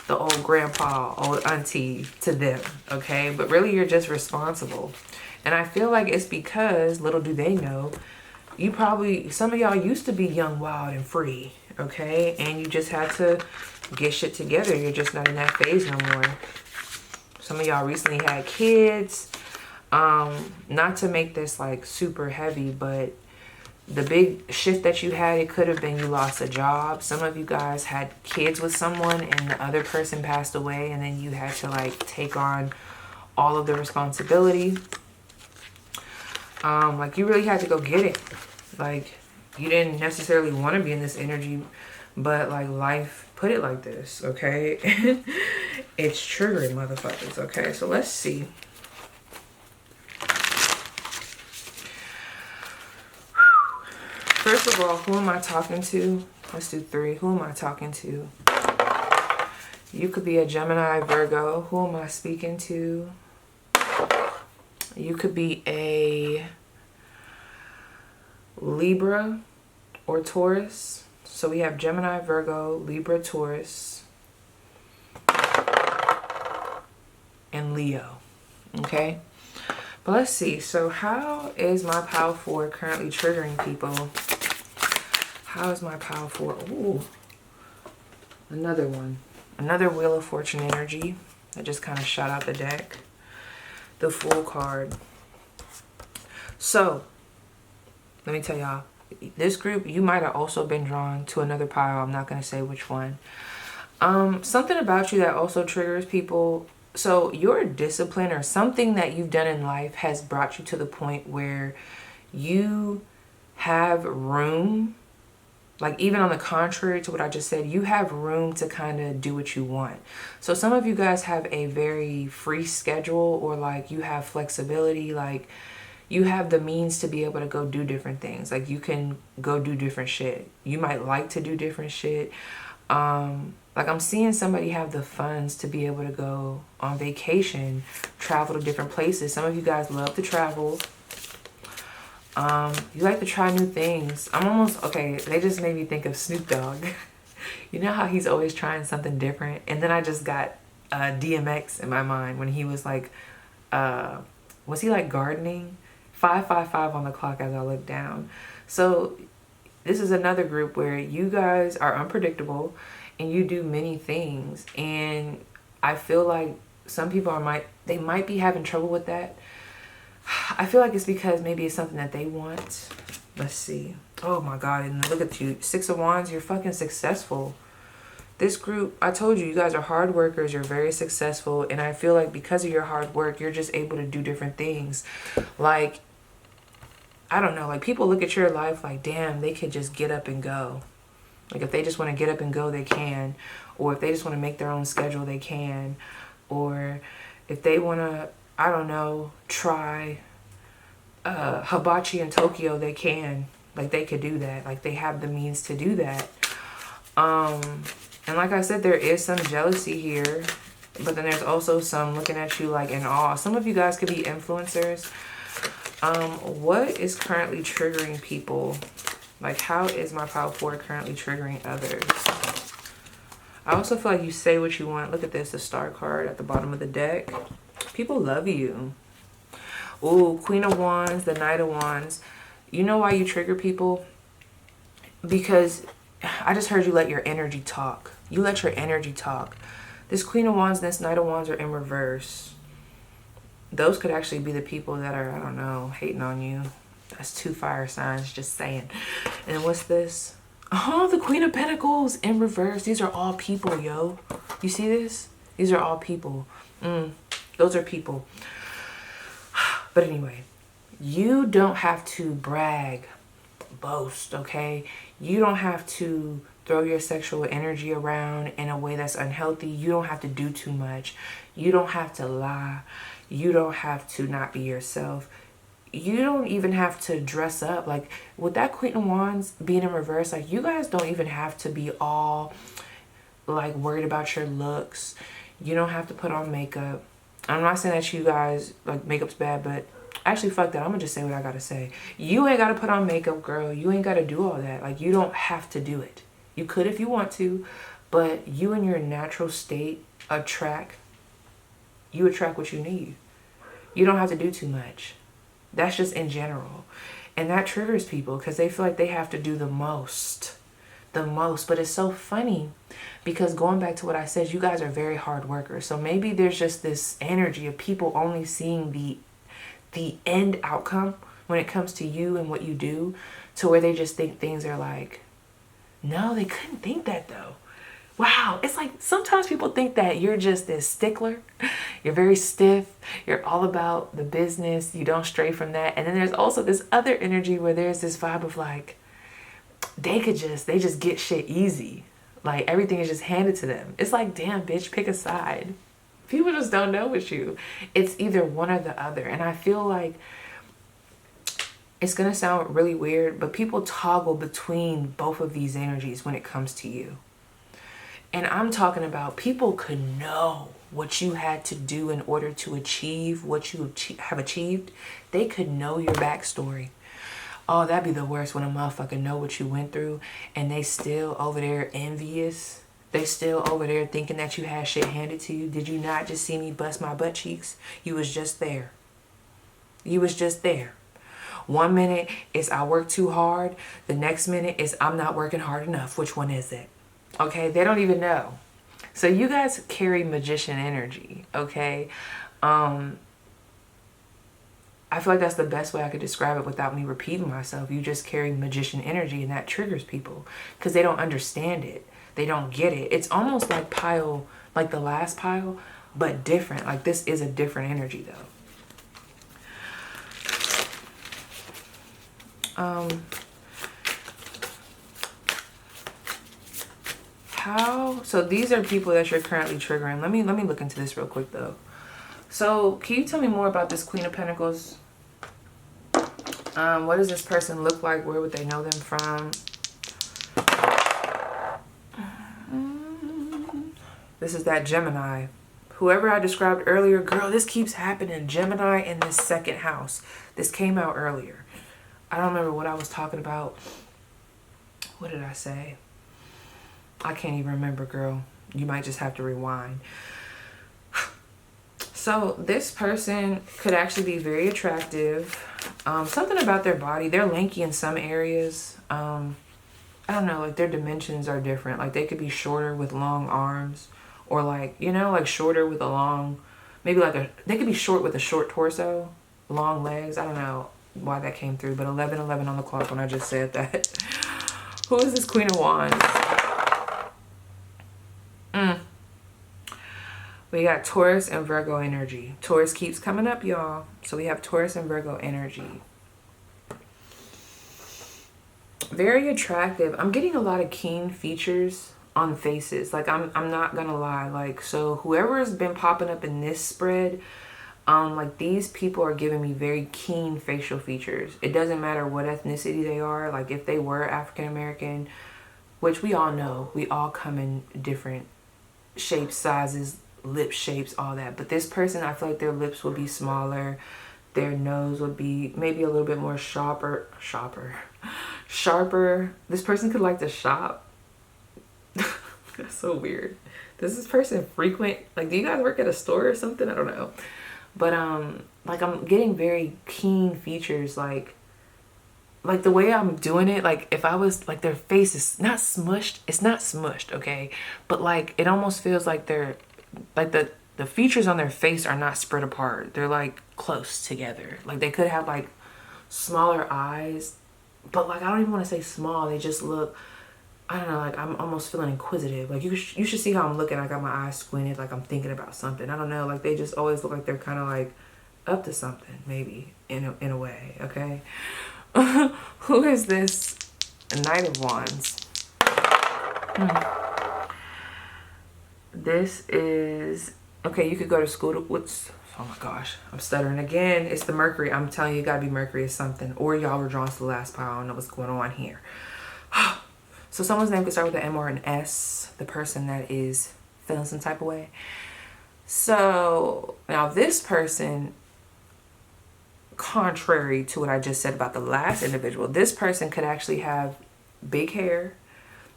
the old grandpa, old auntie to them, okay? But really, you're just responsible. And I feel like it's because, little do they know, you probably, some of y'all used to be young, wild, and free, okay? And you just had to get shit together. You're just not in that phase no more. Some of y'all recently had kids. Not to make this like super heavy, but the big shift that you had, it could have been you lost a job. Some of you guys had kids with someone and the other person passed away, and then you had to like take on all of the responsibility. Like, you really had to go get it. Like, you didn't necessarily want to be in this energy, but like life put it like this, okay? It's triggering motherfuckers, okay? So let's see. First of all, who am I talking to? Let's do 3. Who am I talking to? You could be a Gemini, Virgo. Who am I speaking to? You could be a Libra or Taurus. So we have Gemini, Virgo, Libra, Taurus, and Leo. Okay? But let's see. So how is my Pile 4 currently triggering people? How is my Pile 4? Ooh. Another one. Another Wheel of Fortune energy that just kind of shot out the deck. The Fool card. So, let me tell y'all. This group, you might have also been drawn to another pile. I'm not going to say which one. Something about you that also triggers people. So your discipline or something that you've done in life has brought you to the point where you have room. Like, even on the contrary to what I just said, you have room to kind of do what you want. So some of you guys have a very free schedule, or like you have flexibility. Like, you have the means to be able to go do different things. Like, you can go do different shit. You might like to do different shit. Like, I'm seeing somebody have the funds to be able to go on vacation, travel to different places. Some of you guys love to travel. You like to try new things. I'm almost, okay, they just made me think of Snoop Dogg. You know how he's always trying something different? And then I just got DMX in my mind when he was like, was he like gardening? 555 on the clock as I look down. So this is another group where you guys are unpredictable and you do many things. And I feel like some people they might be having trouble with that. I feel like it's because maybe it's something that they want. Let's see. Oh my God, and look at you. 6 of Wands, you're fucking successful. This group, I told you guys are hard workers. You're very successful. And I feel like because of your hard work, you're just able to do different things. Like, I don't know, like people look at your life like, damn, they could just get up and go. Like if they just want to get up and go, they can. Or if they just want to make their own schedule, they can. Or if they want to, I don't know, try hibachi in Tokyo, they can. Like they could do that. Like they have the means to do that. And like I said, there is some jealousy here. But then there's also some looking at you like in awe. Some of you guys could be influencers. What is currently triggering people? Like, how is my pile 4 currently triggering others? I also feel like you say what you want. Look at this, the star card at the bottom of the deck. People love you. Ooh, Queen of Wands, the Knight of Wands. You know why you trigger people? Because I just heard you let your energy talk. You let your energy talk. This Queen of Wands and this Knight of Wands are in reverse. Those could actually be the people that are, I don't know, hating on you. That's 2 fire signs, just saying. And what's this? Oh, the Queen of Pentacles in reverse. These are all people, yo. You see this? These are all people. Those are people. But anyway, you don't have to brag, boast, okay? You don't have to throw your sexual energy around in a way that's unhealthy. You don't have to do too much. You don't have to lie. You don't have to not be yourself. You don't even have to dress up. Like with that Queen of Wands being in reverse, like you guys don't even have to be all like worried about your looks. You don't have to put on makeup. I'm not saying that you guys like makeup's bad, but actually fuck that. I'm gonna just say what I gotta say. You ain't gotta put on makeup, girl. You ain't gotta do all that. Like you don't have to do it. You could if you want to, but you in your natural state attract what you need. You don't have to do too much. That's just in general. And that triggers people because they feel like they have to do the most. But it's so funny because going back to what I said, you guys are very hard workers. So maybe there's just this energy of people only seeing the end outcome when it comes to you and what you do, to where they just think things are like, no, they couldn't think that though. Wow, it's like sometimes people think that you're just this stickler. You're very stiff. You're all about the business. You don't stray from that. And then there's also this other energy where there's this vibe of like, they just get shit easy. Like everything is just handed to them. It's like, damn, bitch, pick a side. People just don't know with you. It's either one or the other. And I feel like it's going to sound really weird, but people toggle between both of these energies when it comes to you. And I'm talking about people could know what you had to do in order to achieve what you have achieved. They could know your backstory. Oh, that'd be the worst when a motherfucker know what you went through and they still over there envious. They still over there thinking that you had shit handed to you. Did you not just see me bust my butt cheeks? You was just there. You was just there. One minute is I work too hard. The next minute is I'm not working hard enough. Which one is it? Okay, they don't even know. So you guys carry magician energy, okay? I feel like that's the best way I could describe it without me repeating myself. You just carry magician energy, and that triggers people because they don't understand it. They don't get it. It's almost like like the last pile, but different. Like this is a different energy though. So these are people that you're currently triggering. Let me look into this real quick though. So can you tell me more about this Queen of Pentacles? What does this person look like? Where would they know them from? This is that Gemini. Whoever I described earlier, girl, this keeps happening. Gemini in this second house. This came out earlier. I don't remember what I was talking about. What did I say? I can't even remember, girl. You might just have to rewind. So this person could actually be very attractive. Something about their body. They're lanky in some areas. I don't know, like their dimensions are different. Like they could be shorter with long arms, or like, you know, like shorter with a long, maybe like they could be short with a short torso, long legs. I don't know why that came through, but 11:11 on the clock when I just said that. Who is this Queen of Wands? We got Taurus and Virgo energy. Taurus keeps coming up, y'all. So we have Taurus and Virgo energy. Very attractive. I'm getting a lot of keen features on faces. Like I'm not gonna lie. Like, so whoever has been popping up in this spread, like these people are giving me very keen facial features. It doesn't matter what ethnicity they are. Like if they were African American, which we all know, we all come in different shapes, sizes, lip shapes, all that. But this person, I feel like their lips would be smaller. Their nose would be maybe a little bit more sharper. This person could like to shop. That's so weird. Does this person frequent, like, do you guys work at a store or something? I don't know. But like I'm getting very keen features, like the way I'm doing it, like if I was like, their face is not smushed. It's not smushed, okay? But like it almost feels like they're like the features on their face are not spread apart. They're like close together. Like they could have like smaller eyes, but like I don't even want to say small. They just look, I don't know, like I'm almost feeling inquisitive. Like you should see how I'm looking. I got my eyes squinted, like I'm thinking about something. I don't know, like they just always look like they're kind of like up to something, maybe in a way, okay? Who is this Knight of Wands? This is, okay, you could go to school to, what's, oh my gosh, I'm stuttering again. It's the Mercury. I'm telling you, it gotta be Mercury or something. Or y'all were drawn to the last pile. I don't know what's going on here. So someone's name could start with an M or an S. The person that is feeling some type of way. So now this person, contrary to what I just said about the last individual, this person could actually have big hair.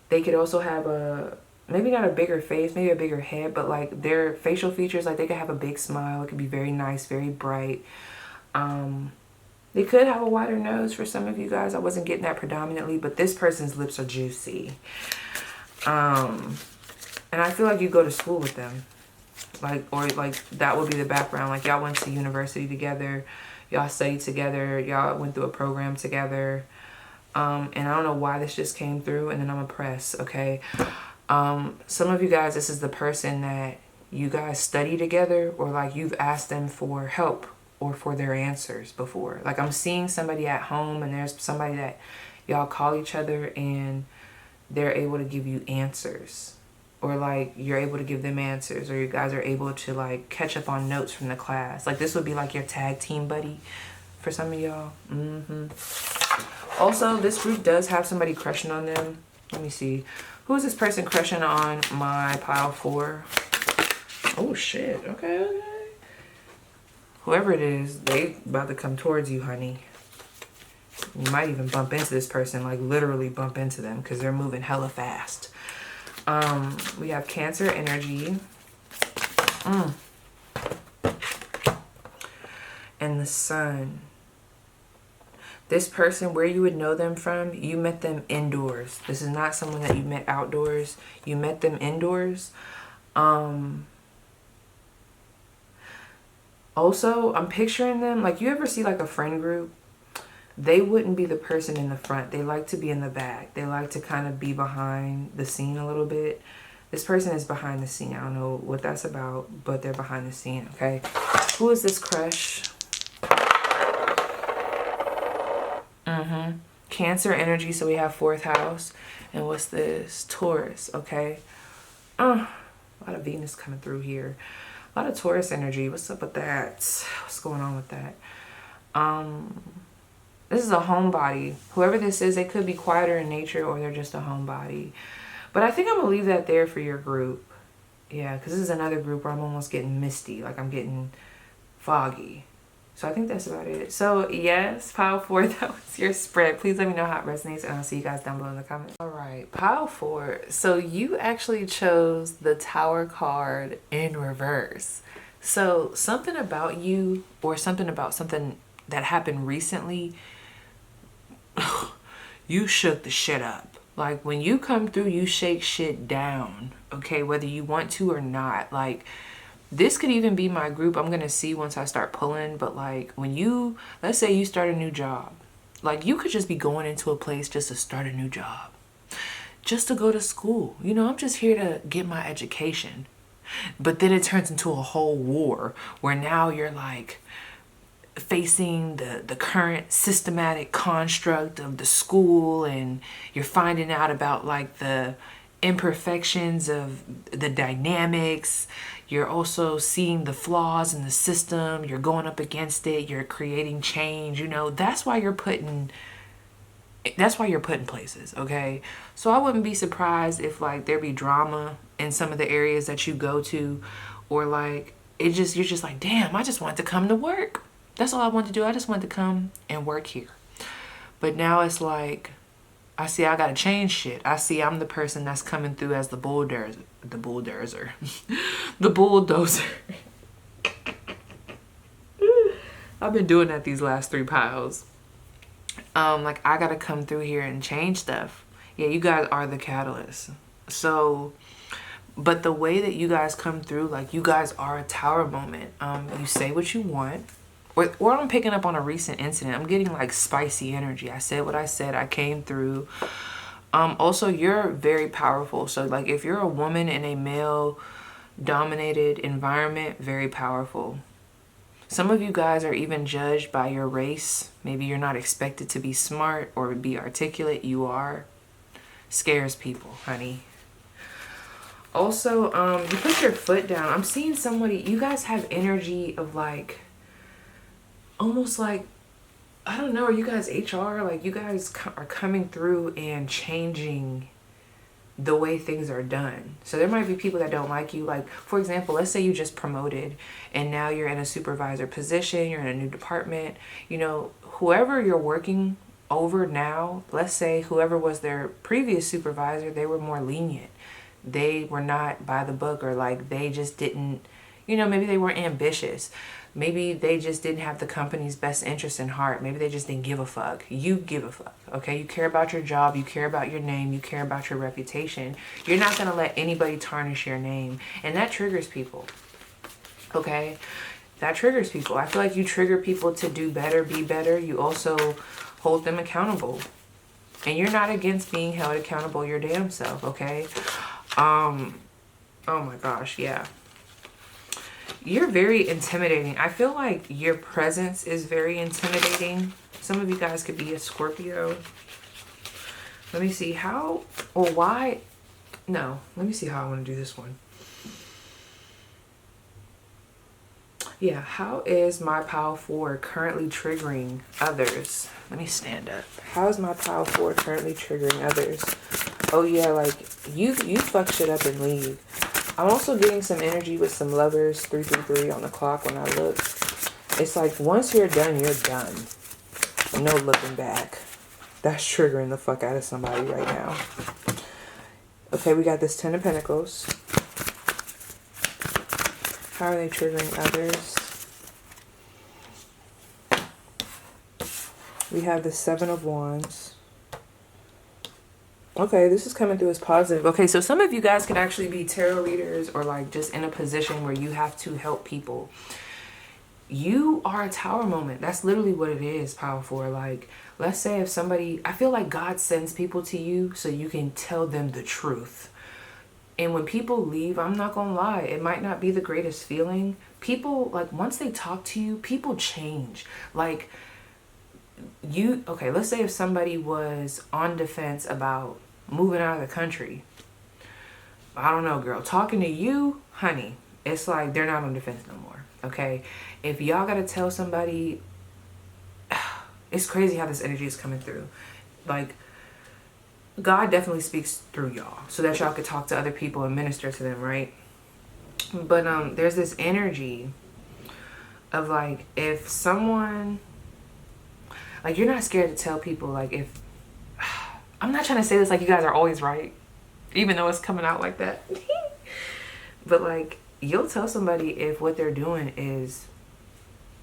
They could also have a, maybe not a bigger face, maybe a bigger head, but like their facial features, like they could have a big smile. It could be very nice, very bright. They could have a wider nose for some of you guys. I wasn't getting that predominantly, but this person's lips are juicy. And I feel like you go to school with them. Like, or like that would be the background. Like y'all went to university together. Y'all studied together. Y'all went through a program together. And I don't know why this just came through, and then I'm oppressed, okay? Some of you guys, this is the person that you guys study together, or like you've asked them for help or for their answers before. Like I'm seeing somebody at home, and there's somebody that y'all call each other and they're able to give you answers, or like you're able to give them answers, or you guys are able to like catch up on notes from the class. Like this would be like your tag team buddy for some of y'all. Also, this group does have somebody crushing on them. Let me see. Who is this person crushing on my pile 4? Oh shit. Okay. Whoever it is, they about to come towards you, honey. You might even bump into this person, like literally bump into them, because they're moving hella fast. We have Cancer energy. And the Sun. This person, where you would know them from, you met them indoors. This is not someone that you met outdoors. You met them indoors. Also, I'm picturing them, like you ever see like a friend group? They wouldn't be the person in the front. They like to be in the back. They like to kind of be behind the scene a little bit. This person is behind the scene. I don't know what that's about, but they're behind the scene, okay? Who is this crush? Cancer energy, so we have 4th house. And what's this? Taurus, okay? A lot of Venus coming through here. A lot of Taurus energy. What's up with that? What's going on with that? This is a homebody. Whoever this is, they could be quieter in nature, or they're just a homebody. But I think I'm going to leave that there for your group. Yeah, because this is another group where I'm almost getting misty. Like I'm getting foggy. So I think that's about it. So yes, pile 4, that was your spread. Please let me know how it resonates, and I'll see you guys down below in the comments. All right, pile 4. So you actually chose the Tower card in reverse. So something about you, or something about something that happened recently, you shook the shit up. Like when you come through, you shake shit down, okay, whether you want to or not. Like this could even be my group. I'm gonna see once I start pulling. But like when you, let's say you start a new job, like you could just be going into a place just to start a new job, just to go to school. You know, I'm just here to get my education. But then it turns into a whole war where now you're like facing the current systematic construct of the school, and you're finding out about like the imperfections of the dynamics. You're also seeing the flaws in the system. You're going up against it. You're creating change. You know, that's why you're putting places, okay? So I wouldn't be surprised if like there be drama in some of the areas that you go to, or like you're just like, damn, I just want to come to work. That's all I want to do. I just want to come and work here. But now it's like, I see I gotta change shit. I see I'm the person that's coming through as the bulldozer. The bulldozer. I've been doing that these last 3 piles. Like I gotta come through here and change stuff. Yeah, you guys are the catalyst. So, but the way that you guys come through, like you guys are a Tower moment. You say what you want. Or I'm picking up on a recent incident. I'm getting like spicy energy. I said what I said. I came through. Also, you're very powerful. So like if you're a woman in a male dominated environment, very powerful. Some of you guys are even judged by your race. Maybe you're not expected to be smart or be articulate. You are. Scares people, honey. Also, you put your foot down. I'm seeing somebody, you guys have energy of like, almost like, I don't know, are you guys HR? Like you guys are coming through and changing the way things are done. So there might be people that don't like you. Like for example, let's say you just promoted and now you're in a supervisor position, you're in a new department. You know, whoever you're working over now, let's say whoever was their previous supervisor, they were more lenient. They were not by the book, or like they just didn't, you know, maybe they weren't ambitious. Maybe they just didn't have the company's best interest in heart. Maybe they just didn't give a fuck. You give a fuck, okay? You care about your job. You care about your name. You care about your reputation. You're not going to let anybody tarnish your name. And that triggers people, okay? That triggers people. I feel like you trigger people to do better, be better. You also hold them accountable. And you're not against being held accountable your damn self, okay? Oh my gosh, yeah. You're very intimidating. I feel like your presence is very intimidating. Some of you guys could be a Scorpio. Let me see how or why. No, let me see how I want to do this one. Yeah, how is my pile 4 currently triggering others? Let me stand up. How is my pile 4 currently triggering others? Oh yeah, like you fuck shit up and leave. I'm also getting some energy with some lovers, 333 on the clock when I look. It's like once you're done, you're done. No looking back. That's triggering the fuck out of somebody right now. Okay, we got this 10 of Pentacles. How are they triggering others? We have the 7 of Wands. Okay, this is coming through as positive. Okay, so some of you guys could actually be tarot readers, or like just in a position where you have to help people. You are a Tower moment. That's literally what it is, pile 4. Like, let's say if somebody, I feel like God sends people to you so you can tell them the truth. And when people leave, I'm not gonna lie, it might not be the greatest feeling. People, like, once they talk to you, people change. Like, okay, let's say if somebody was on defense about moving out of the country. I don't know, girl. Talking to you, honey, it's like they're not on defense no more, okay? If y'all gotta tell somebody, it's crazy how this energy is coming through. Like, God definitely speaks through y'all so that y'all could talk to other people and minister to them, right? But there's this energy of like, if someone, like, you're not scared to tell people, like, if I'm not trying to say this like you guys are always right, even though it's coming out like that. But like, you'll tell somebody if what they're doing is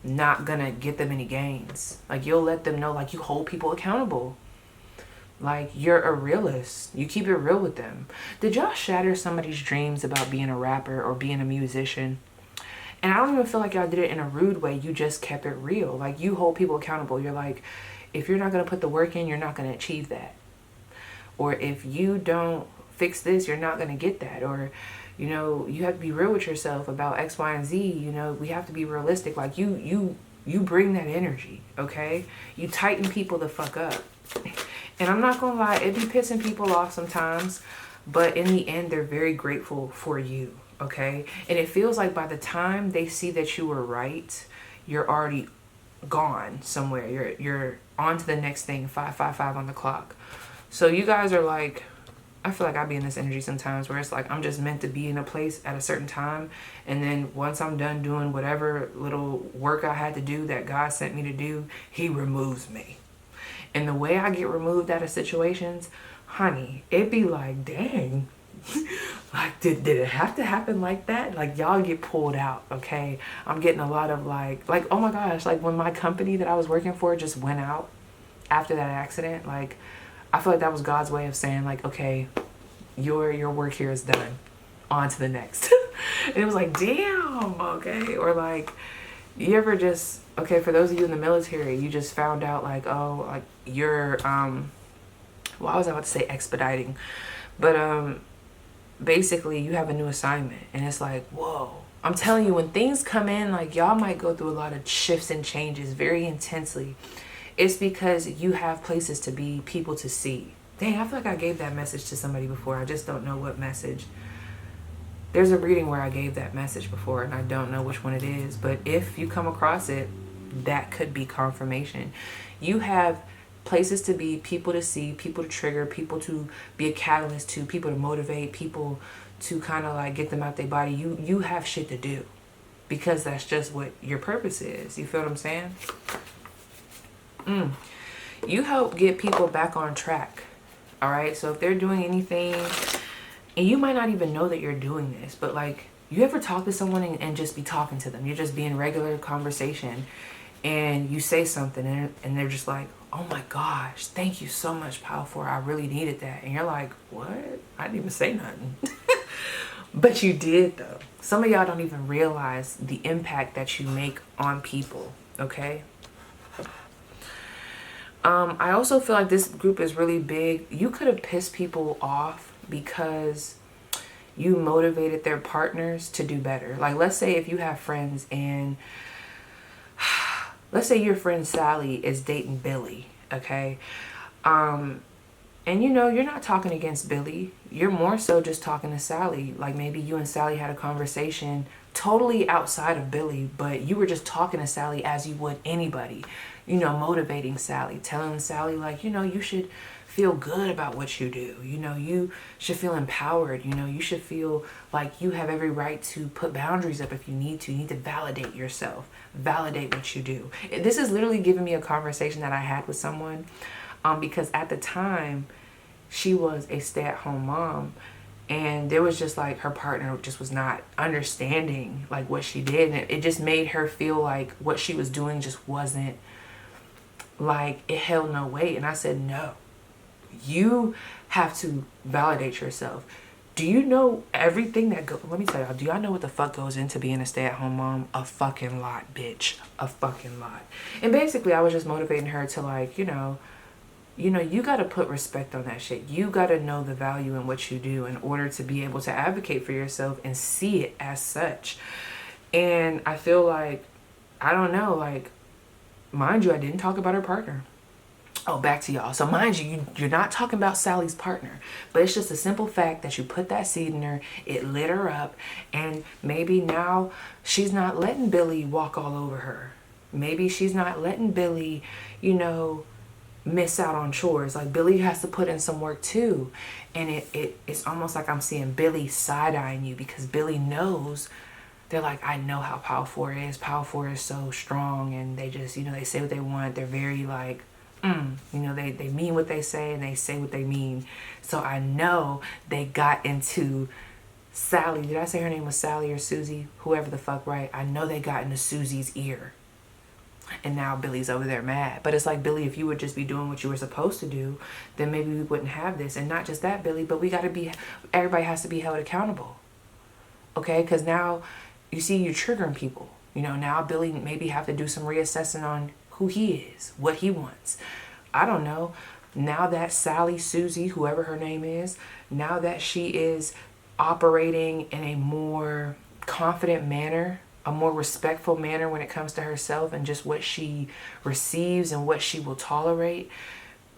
not gonna get them any gains. Like, you'll let them know, like, you hold people accountable. Like, you're a realist. You keep it real with them. Did y'all shatter somebody's dreams about being a rapper or being a musician? And I don't even feel like y'all did it in a rude way. You just kept it real. Like, you hold people accountable. You're like, if you're not going to put the work in, you're not going to achieve that. Or if you don't fix this, you're not going to get that. Or, you know, you have to be real with yourself about X, Y, and Z. You know, we have to be realistic. Like, you bring that energy, okay? You tighten people the fuck up. And I'm not gonna lie, it be pissing people off sometimes, but in the end, they're very grateful for you, okay? And it feels like by the time they see that you were right, you're already gone somewhere. You're on to the next thing, 555 on the clock. So you guys are like, I feel like I be in this energy sometimes where it's like, I'm just meant to be in a place at a certain time. And then once I'm done doing whatever little work I had to do that God sent me to do, he removes me. And the way I get removed out of situations, honey, it be like, dang, like, did it have to happen like that? Like, y'all get pulled out, okay? I'm getting a lot of like, oh my gosh, like when my company that I was working for just went out after that accident, like, I feel like that was God's way of saying, like, okay, your work here is done. On to the next. And it was like, damn, okay? Or like, you ever just, okay, for those of you in the military, you just found out like, oh, like you're, well, I was about to say expediting, but basically you have a new assignment and it's like, whoa. I'm telling you, when things come in, like y'all might go through a lot of shifts and changes very intensely. It's because you have places to be, people to see. Dang, I feel like I gave that message to somebody before. I just don't know what message. There's a reading where I gave that message before and I don't know which one it is, but if you come across it, that could be confirmation. You have places to be, people to see, people to trigger, people to be a catalyst to, people to motivate, people to kind of like get them out their body. You have shit to do because that's just what your purpose is. You feel what I'm saying? You help get people back on track. All right. So if they're doing anything, and you might not even know that you're doing this, but like, you ever talk to someone and just be talking to them? You're just being regular conversation and you say something and they're just like, oh my gosh, thank you so much, Pal 4. I really needed that. And you're like, what? I didn't even say nothing. But you did though. Some of y'all don't even realize the impact that you make on people, okay? I also feel like this group is really big. You could have pissed people off because you motivated their partners to do better. Like, let's say if you have friends and let's say your friend Sally is dating Billy, okay? And you know, you're not talking against Billy. You're more so just talking to Sally. Like maybe you and Sally had a conversation totally outside of Billy, but you were just talking to Sally as you would anybody, you know, motivating Sally, telling Sally like, you know, you should feel good about what you do. You know, you should feel empowered. You know, you should feel like you have every right to put boundaries up if you need to. You need to validate yourself, validate what you do. This is literally giving me a conversation that I had with someone because at the time she was a stay-at-home mom and there was just like her partner just was not understanding like what she did, and it just made her feel like what she was doing just wasn't like, it held no weight. And I said, no, you have to validate yourself. Do you know everything that let me tell y'all, do y'all know what the fuck goes into being a stay-at-home mom? A fucking lot, bitch. A fucking lot. And basically I was just motivating her to like, you know, you got to put respect on that shit. You got to know the value in what you do in order to be able to advocate for yourself and see it as such. And I feel like, I don't know, like, mind you, I didn't talk about her partner. Oh, back to y'all. So mind you, you're not talking about Sally's partner, but it's just a simple fact that you put that seed in her, it lit her up, and maybe now she's not letting Billy walk all over her. Maybe she's not letting Billy, you know, miss out on chores. Like Billy has to put in some work too. And it's almost like I'm seeing Billy side-eyeing you, because Billy knows, they're like, I know how Power 4 is. Power 4 is so strong, and they just, you know, they say what they want. They're very like, you know, they mean what they say, and they say what they mean. So I know they got into Sally. Did I say her name was Sally or Susie? Whoever the fuck, right? I know they got into Susie's ear. And now Billy's over there mad. But it's like, Billy, if you would just be doing what you were supposed to do, then maybe we wouldn't have this. And not just that, Billy, but we got to be, everybody has to be held accountable. Okay? Because now, you see, you're triggering people. You know, now Billy maybe have to do some reassessing on who he is, what he wants. I don't know. Now that Sally, Susie, whoever her name is, now that she is operating in a more confident manner, a more respectful manner when it comes to herself and just what she receives and what she will tolerate,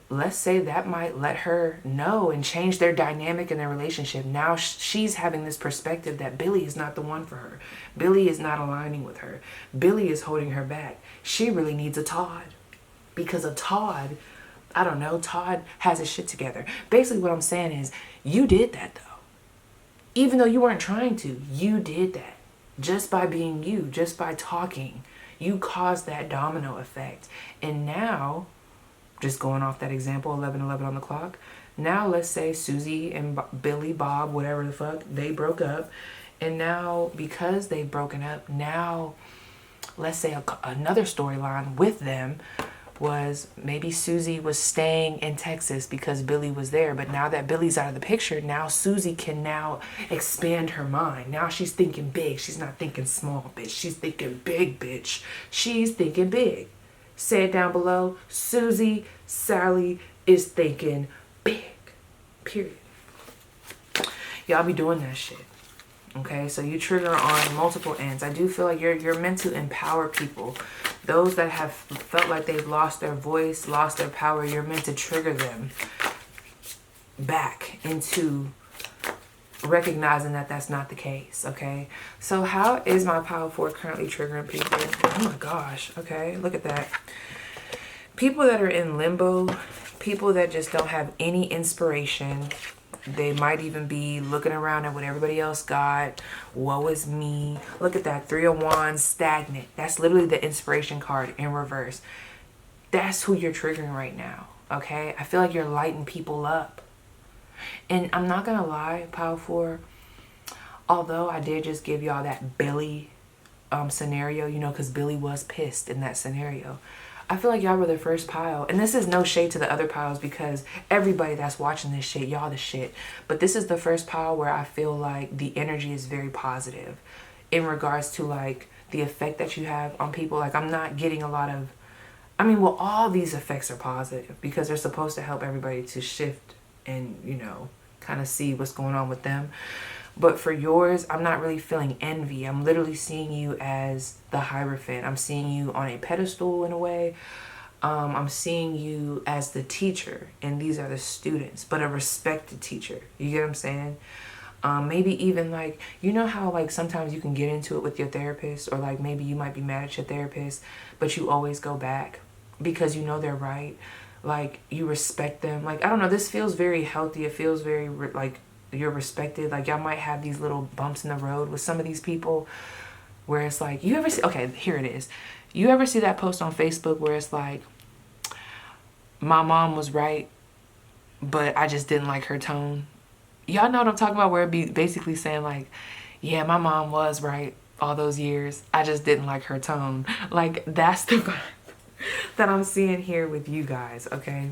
let's say that might let her know and change their dynamic in their relationship. Now she's having this perspective that Billy is not the one for her. Billy is not aligning with her. Billy is holding her back. She really needs a Todd. Because a Todd, I don't know, Todd has his shit together. Basically what I'm saying is, you did that though. Even though you weren't trying to, you did that. Just by being you, just by talking, you caused that domino effect. And now, just going off that example, 11:11 on the clock, now let's say Susie and Billy, Bob, whatever the fuck, they broke up. And now, because they've broken up, now let's say another storyline with them was maybe Susie was staying in Texas because Billy was there. But now that Billy's out of the picture, now Susie can now expand her mind. Now she's thinking big. She's not thinking small, bitch. She's thinking big, bitch. She's thinking big. Say it down below. Susie, Sally is thinking big. Period. Y'all be doing that shit. Okay, so you trigger on multiple ends. I do feel like you're meant to empower people. Those that have felt like they've lost their voice, lost their power, you're meant to trigger them back into recognizing that that's not the case, okay? So how is my Power 4 currently triggering people? Oh my gosh, okay, look at that. People that are in limbo, people that just don't have any inspiration. They might even be looking around at what everybody else got. Woe is me. Look at that. 3 of Wands, stagnant. That's literally the inspiration card in reverse. That's who you're triggering right now. Okay? I feel like you're lighting people up. And I'm not going to lie, Power 4. Although I did just give y'all that Billy scenario, you know, because Billy was pissed in that scenario. I feel like y'all were the first pile. And this is no shade to the other piles, because everybody that's watching this shit, y'all the shit. But this is the first pile where I feel like the energy is very positive in regards to like the effect that you have on people. Like I'm not getting a lot of, I mean, well, all these effects are positive because they're supposed to help everybody to shift and, you know, kind of see what's going on with them. But for yours, I'm not really feeling envy. I'm literally seeing you as the Hierophant. I'm seeing you on a pedestal in a way. I'm seeing you as the teacher, and these are the students, but a respected teacher. You get what I'm saying? Maybe even like, you know how like sometimes you can get into it with your therapist, or like maybe you might be mad at your therapist, but you always go back because you know they're right. Like you respect them. Like, I don't know, this feels very healthy. It feels very like you're respected. Like y'all might have these little bumps in the road with some of these people where it's like, you ever see, okay, here it is. You ever see that post on Facebook where it's like, my mom was right, but I just didn't like her tone? Y'all know what I'm talking about, where it be basically saying like, yeah, my mom was right all those years, I just didn't like her tone. Like that's the vibe that I'm seeing here with you guys, okay?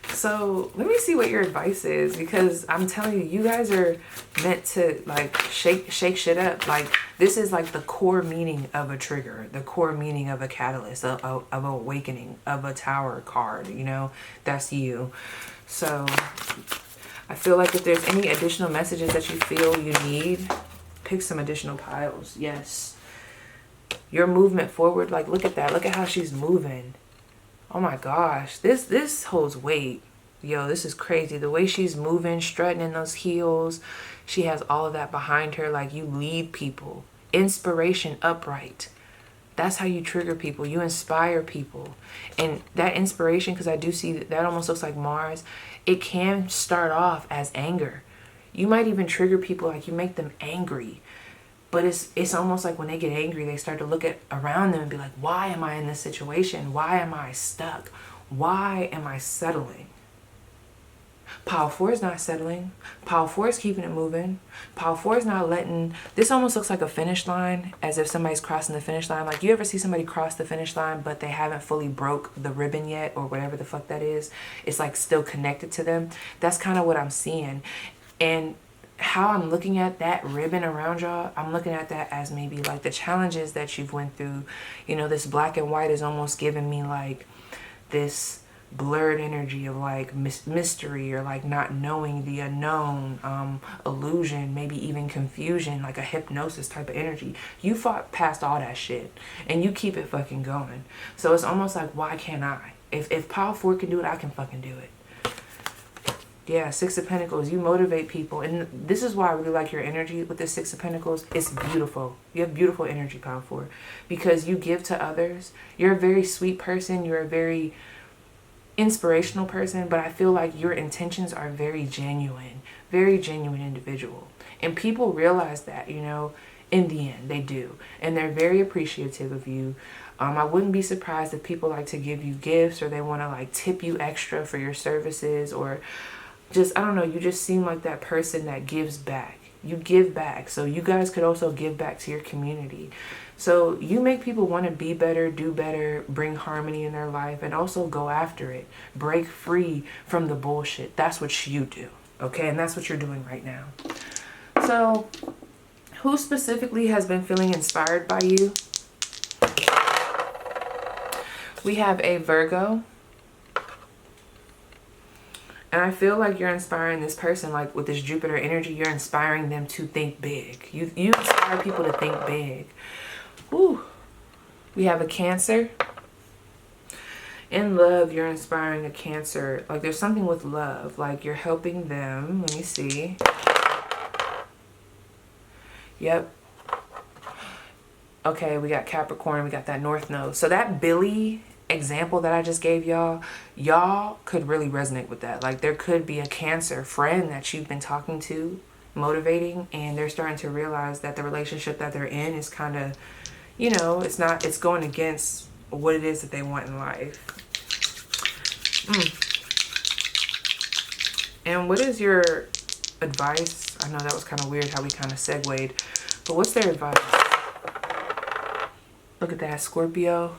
So let me see what your advice is, because I'm telling you, you guys are meant to like shake shit up. Like this is like the core meaning of a trigger, the core meaning of a catalyst, of awakening, of a Tower card, you know, that's you. So I feel like if there's any additional messages that you feel you need, pick some additional piles. Yes. Your movement forward, like look at that. Look at how she's moving. Oh my gosh, this holds weight. Yo, this is crazy. The way she's moving, strutting in those heels. She has all of that behind her. Like you lead people. Inspiration upright. That's how you trigger people. You inspire people. And that inspiration, because I do see that almost looks like Mars, it can start off as anger. You might even trigger people, like you make them angry. But it's almost like when they get angry, they start to look at around them and be like, why am I in this situation? Why am I stuck? Why am I settling? Pile 4 is not settling. Pile 4 is keeping it moving. Pile 4 is not letting... This almost looks like a finish line, as if somebody's crossing the finish line. Like, you ever see somebody cross the finish line, but they haven't fully broke the ribbon yet, or whatever the fuck that is? It's like still connected to them. That's kind of what I'm seeing. And how I'm looking at that ribbon around y'all, I'm looking at that as maybe like the challenges that you've went through. You know, this black and white is almost giving me like this blurred energy of like mystery, or like not knowing the unknown, illusion, maybe even confusion, like a hypnosis type of energy. You fought past all that shit and you keep it fucking going. So it's almost like, why can't I? If Pile 4 can do it, I can fucking do it. Yeah, 6 of Pentacles, you motivate people. And this is why I really like your energy with the 6 of Pentacles. It's beautiful. You have beautiful energy, Pile 4, because you give to others. You're a very sweet person. You're a very inspirational person, but I feel like your intentions are very genuine individual. And people realize that, you know, in the end, they do. And they're very appreciative of you. I wouldn't be surprised if people like to give you gifts, or they want to like tip you extra for your services, or just, I don't know, you just seem like that person that gives back. You give back. So you guys could also give back to your community. So you make people want to be better, do better, bring harmony in their life, and also go after it. Break free from the bullshit. That's what you do. Okay? And that's what you're doing right now. So who specifically has been feeling inspired by you? We have a Virgo. And I feel like you're inspiring this person, like with this Jupiter energy, you're inspiring them to think big. You inspire people to think big. Ooh. We have a Cancer. In love, you're inspiring a Cancer. Like there's something with love. Like you're helping them. Let me see. Yep. Okay, we got Capricorn. We got that North Node. So that Billy example that I just gave y'all could really resonate with that. Like there could be a Cancer friend that you've been talking to, motivating, and they're starting to realize that the relationship that they're in is kind of, you know, it's going against what it is that they want in life. And what is your advice? I know that was kind of weird how we kind of segued, but what's their advice? Look at that, Scorpio.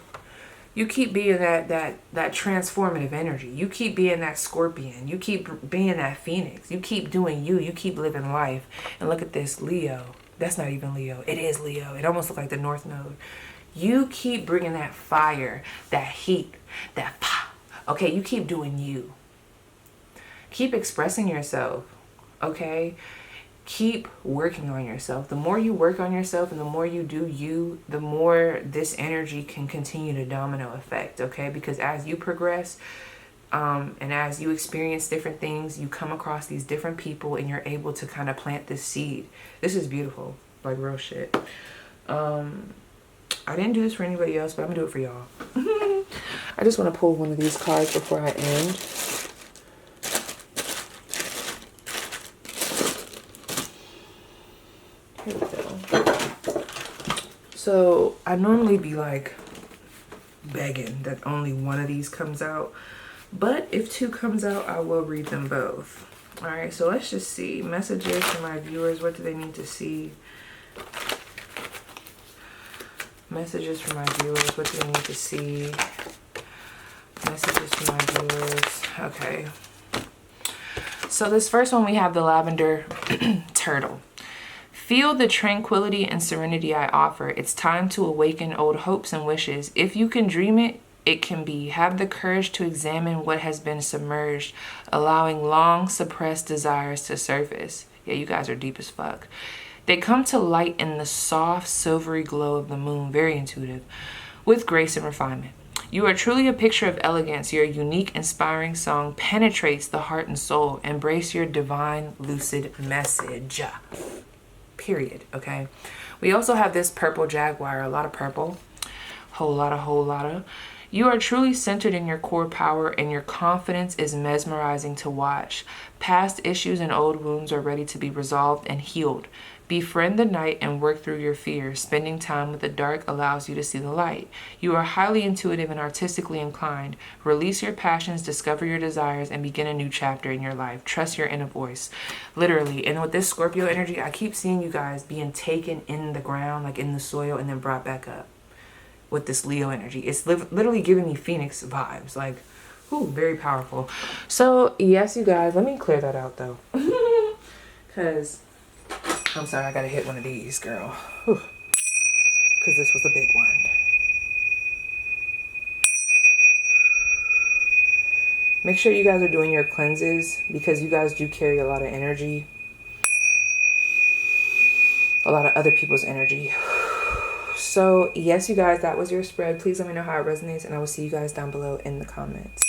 You keep being that transformative energy. You keep being that Scorpion. You keep being that Phoenix. You keep doing you. You keep living life. And look at this, Leo. That's not even Leo. It is Leo. It almost looks like the North Node. You keep bringing that fire, that heat, that pop. Okay, you keep doing you. Keep expressing yourself. Okay? Keep working on yourself. The more you work on yourself and the more you do you, the more this energy can continue to domino effect, okay? Because as you progress and as you experience different things, you come across these different people and you're able to kind of plant this seed. This is beautiful, like real shit. I didn't do this for anybody else, but I'm gonna do it for y'all. I just want to pull one of these cards before I end. Here we go. So I normally be like begging that only one of these comes out, but if 2 comes out, I will read them both. All right, so let's just see. Messages for my viewers. What do they need to see? Messages for my viewers. What do they need to see? Messages for my viewers. Okay. So this first one, we have the Lavender Turtle. Feel the tranquility and serenity I offer. It's time to awaken old hopes and wishes. If you can dream it, it can be. Have the courage to examine what has been submerged, allowing long suppressed desires to surface. Yeah, you guys are deep as fuck. They come to light in the soft, silvery glow of the moon. Very intuitive. With grace and refinement. You are truly a picture of elegance. Your unique, inspiring song penetrates the heart and soul. Embrace your divine, lucid message. Period. Okay. We also have this purple jaguar, a lot of purple. Whole lotta. You are truly centered in your core power, and your confidence is mesmerizing to watch. Past issues and old wounds are ready to be resolved and healed. Befriend the night and work through your fears. Spending time with the dark allows you to see the light. You are highly intuitive and artistically inclined. Release your passions, discover your desires, and begin a new chapter in your life. Trust your inner voice. Literally. And with this Scorpio energy, I keep seeing you guys being taken in the ground, like in the soil, and then brought back up. With this Leo energy, it's literally giving me Phoenix vibes, like, ooh, very powerful. So yes, you guys, let me clear that out though, because I'm sorry, I gotta hit one of these, girl, because this was a big one. Make sure you guys are doing your cleanses, because you guys do carry a lot of energy, a lot of other people's energy. So yes, you guys, that was your spread. Please let me know how it resonates, and I will see you guys down below in the comments.